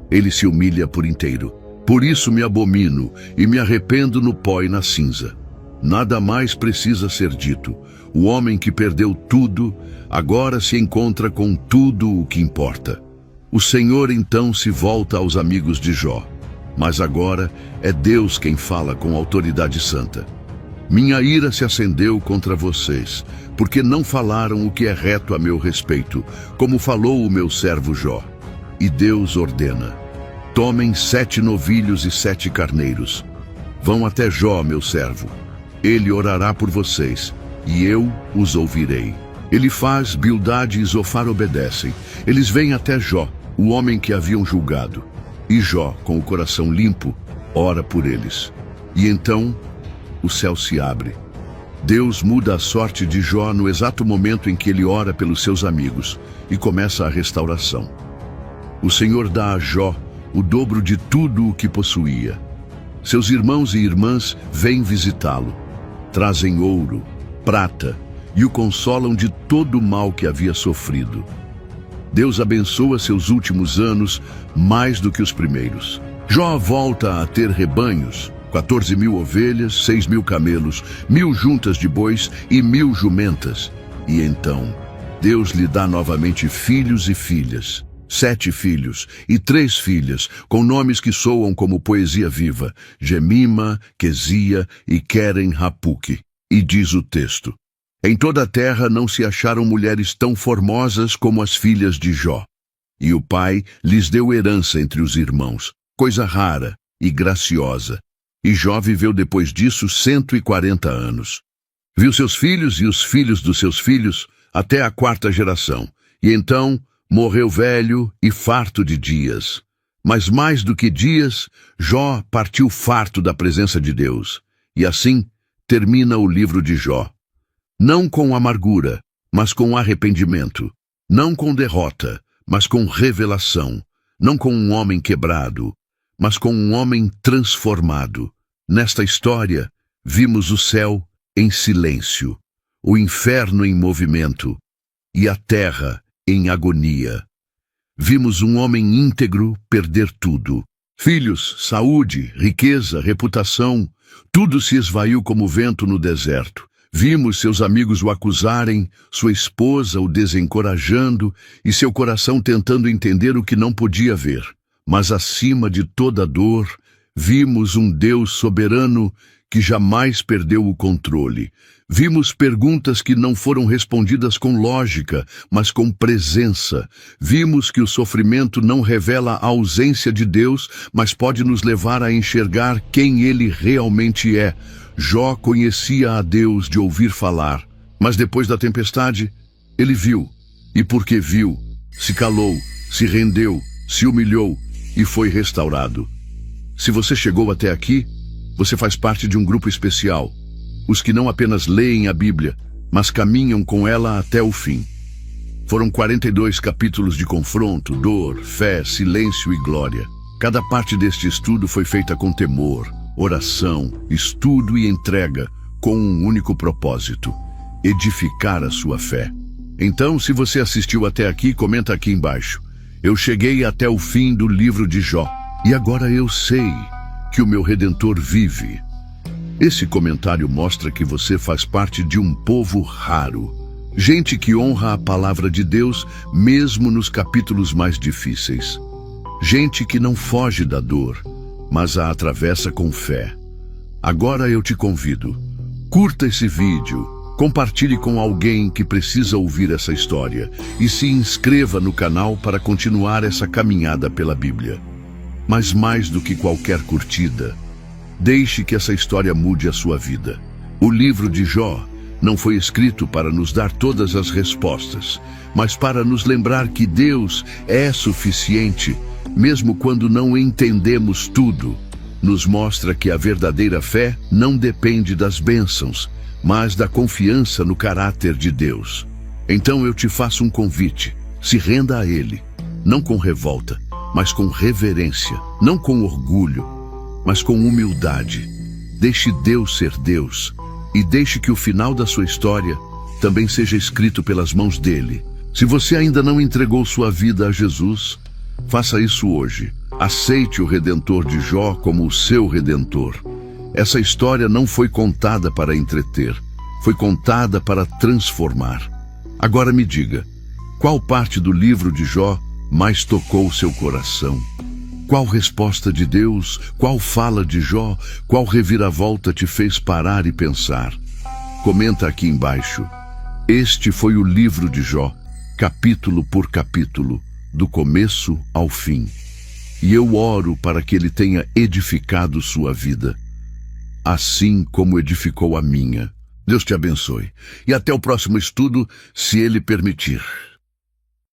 ele se humilha por inteiro. Por isso me abomino e me arrependo no pó e na cinza. Nada mais precisa ser dito. O homem que perdeu tudo, agora se encontra com tudo o que importa. O Senhor então se volta aos amigos de Jó. Mas agora é Deus quem fala com autoridade santa. Minha ira se acendeu contra vocês, porque não falaram o que é reto a meu respeito, como falou o meu servo Jó. E Deus ordena, tomem 7 novilhos e 7 carneiros. Vão até Jó, meu servo. Ele orará por vocês, e eu os ouvirei. Ele faz, Bildade e Zofar obedecem. Eles vêm até Jó, o homem que haviam julgado. E Jó, com o coração limpo, ora por eles. E então, o céu se abre. Deus muda a sorte de Jó no exato momento em que ele ora pelos seus amigos, e começa a restauração. O Senhor dá a Jó o dobro de tudo o que possuía. Seus irmãos e irmãs vêm visitá-lo. Trazem ouro, prata, e o consolam de todo o mal que havia sofrido. Deus abençoa seus últimos anos mais do que os primeiros. Jó volta a ter rebanhos, 14.000 ovelhas, 6.000 camelos, 1.000 juntas de bois e 1.000 jumentas. E então, Deus lhe dá novamente filhos e filhas. 7 filhos e 3 filhas, com nomes que soam como poesia viva, Gemima, Quesia e Queren-Hapuque. E diz o texto, em toda a terra não se acharam mulheres tão formosas como as filhas de Jó. E o pai lhes deu herança entre os irmãos, coisa rara e graciosa. E Jó viveu depois disso 140 anos. Viu seus filhos e os filhos dos seus filhos até a 4ª geração. E então morreu velho e farto de dias. Mas mais do que dias, Jó partiu farto da presença de Deus. E assim termina o livro de Jó. Não com amargura, mas com arrependimento. Não com derrota, mas com revelação. Não com um homem quebrado, mas com um homem transformado. Nesta história, vimos o céu em silêncio, o inferno em movimento e a terra em agonia. Vimos um homem íntegro perder tudo. Filhos, saúde, riqueza, reputação, tudo se esvaiu como vento no deserto. Vimos seus amigos o acusarem, sua esposa o desencorajando e seu coração tentando entender o que não podia ver. Mas acima de toda dor, vimos um Deus soberano que jamais perdeu o controle. Vimos perguntas que não foram respondidas com lógica, mas com presença. Vimos que o sofrimento não revela a ausência de Deus, mas pode nos levar a enxergar quem Ele realmente é. Jó conhecia a Deus de ouvir falar, mas depois da tempestade, ele viu. E porque viu, se calou, se rendeu, se humilhou e foi restaurado. Se você chegou até aqui, você faz parte de um grupo especial. Os que não apenas leem a Bíblia, mas caminham com ela até o fim. Foram 42 capítulos de confronto, dor, fé, silêncio e glória. Cada parte deste estudo foi feita com temor, oração, estudo e entrega, com um único propósito: edificar a sua fé. Então, se você assistiu até aqui, comenta aqui embaixo. Eu cheguei até o fim do livro de Jó, e agora eu sei que o meu Redentor vive. Esse comentário mostra que você faz parte de um povo raro. Gente que honra a palavra de Deus, mesmo nos capítulos mais difíceis. Gente que não foge da dor, mas a atravessa com fé. Agora eu te convido. Curta esse vídeo, compartilhe com alguém que precisa ouvir essa história e se inscreva no canal para continuar essa caminhada pela Bíblia. Mas mais do que qualquer curtida, Deixe que essa história mude a sua vida. O livro de Jó não foi escrito para nos dar todas as respostas, mas para nos lembrar que Deus é suficiente, mesmo quando não entendemos tudo. Nos mostra que a verdadeira fé não depende das bênçãos, mas da confiança no caráter de Deus. Então eu te faço um convite: se renda a Ele, não com revolta, mas com reverência, não com orgulho, mas com humildade. Deixe Deus ser Deus e deixe que o final da sua história também seja escrito pelas mãos dele. Se você ainda não entregou sua vida a Jesus, faça isso hoje. Aceite o Redentor de Jó como o seu Redentor. Essa história não foi contada para entreter, foi contada para transformar. Agora me diga, qual parte do livro de Jó mais tocou seu coração? Qual resposta de Deus, qual fala de Jó, qual reviravolta te fez parar e pensar? Comenta aqui embaixo. Este foi o livro de Jó, capítulo por capítulo, do começo ao fim. E eu oro para que ele tenha edificado sua vida, assim como edificou a minha. Deus te abençoe. E até o próximo estudo, se ele permitir.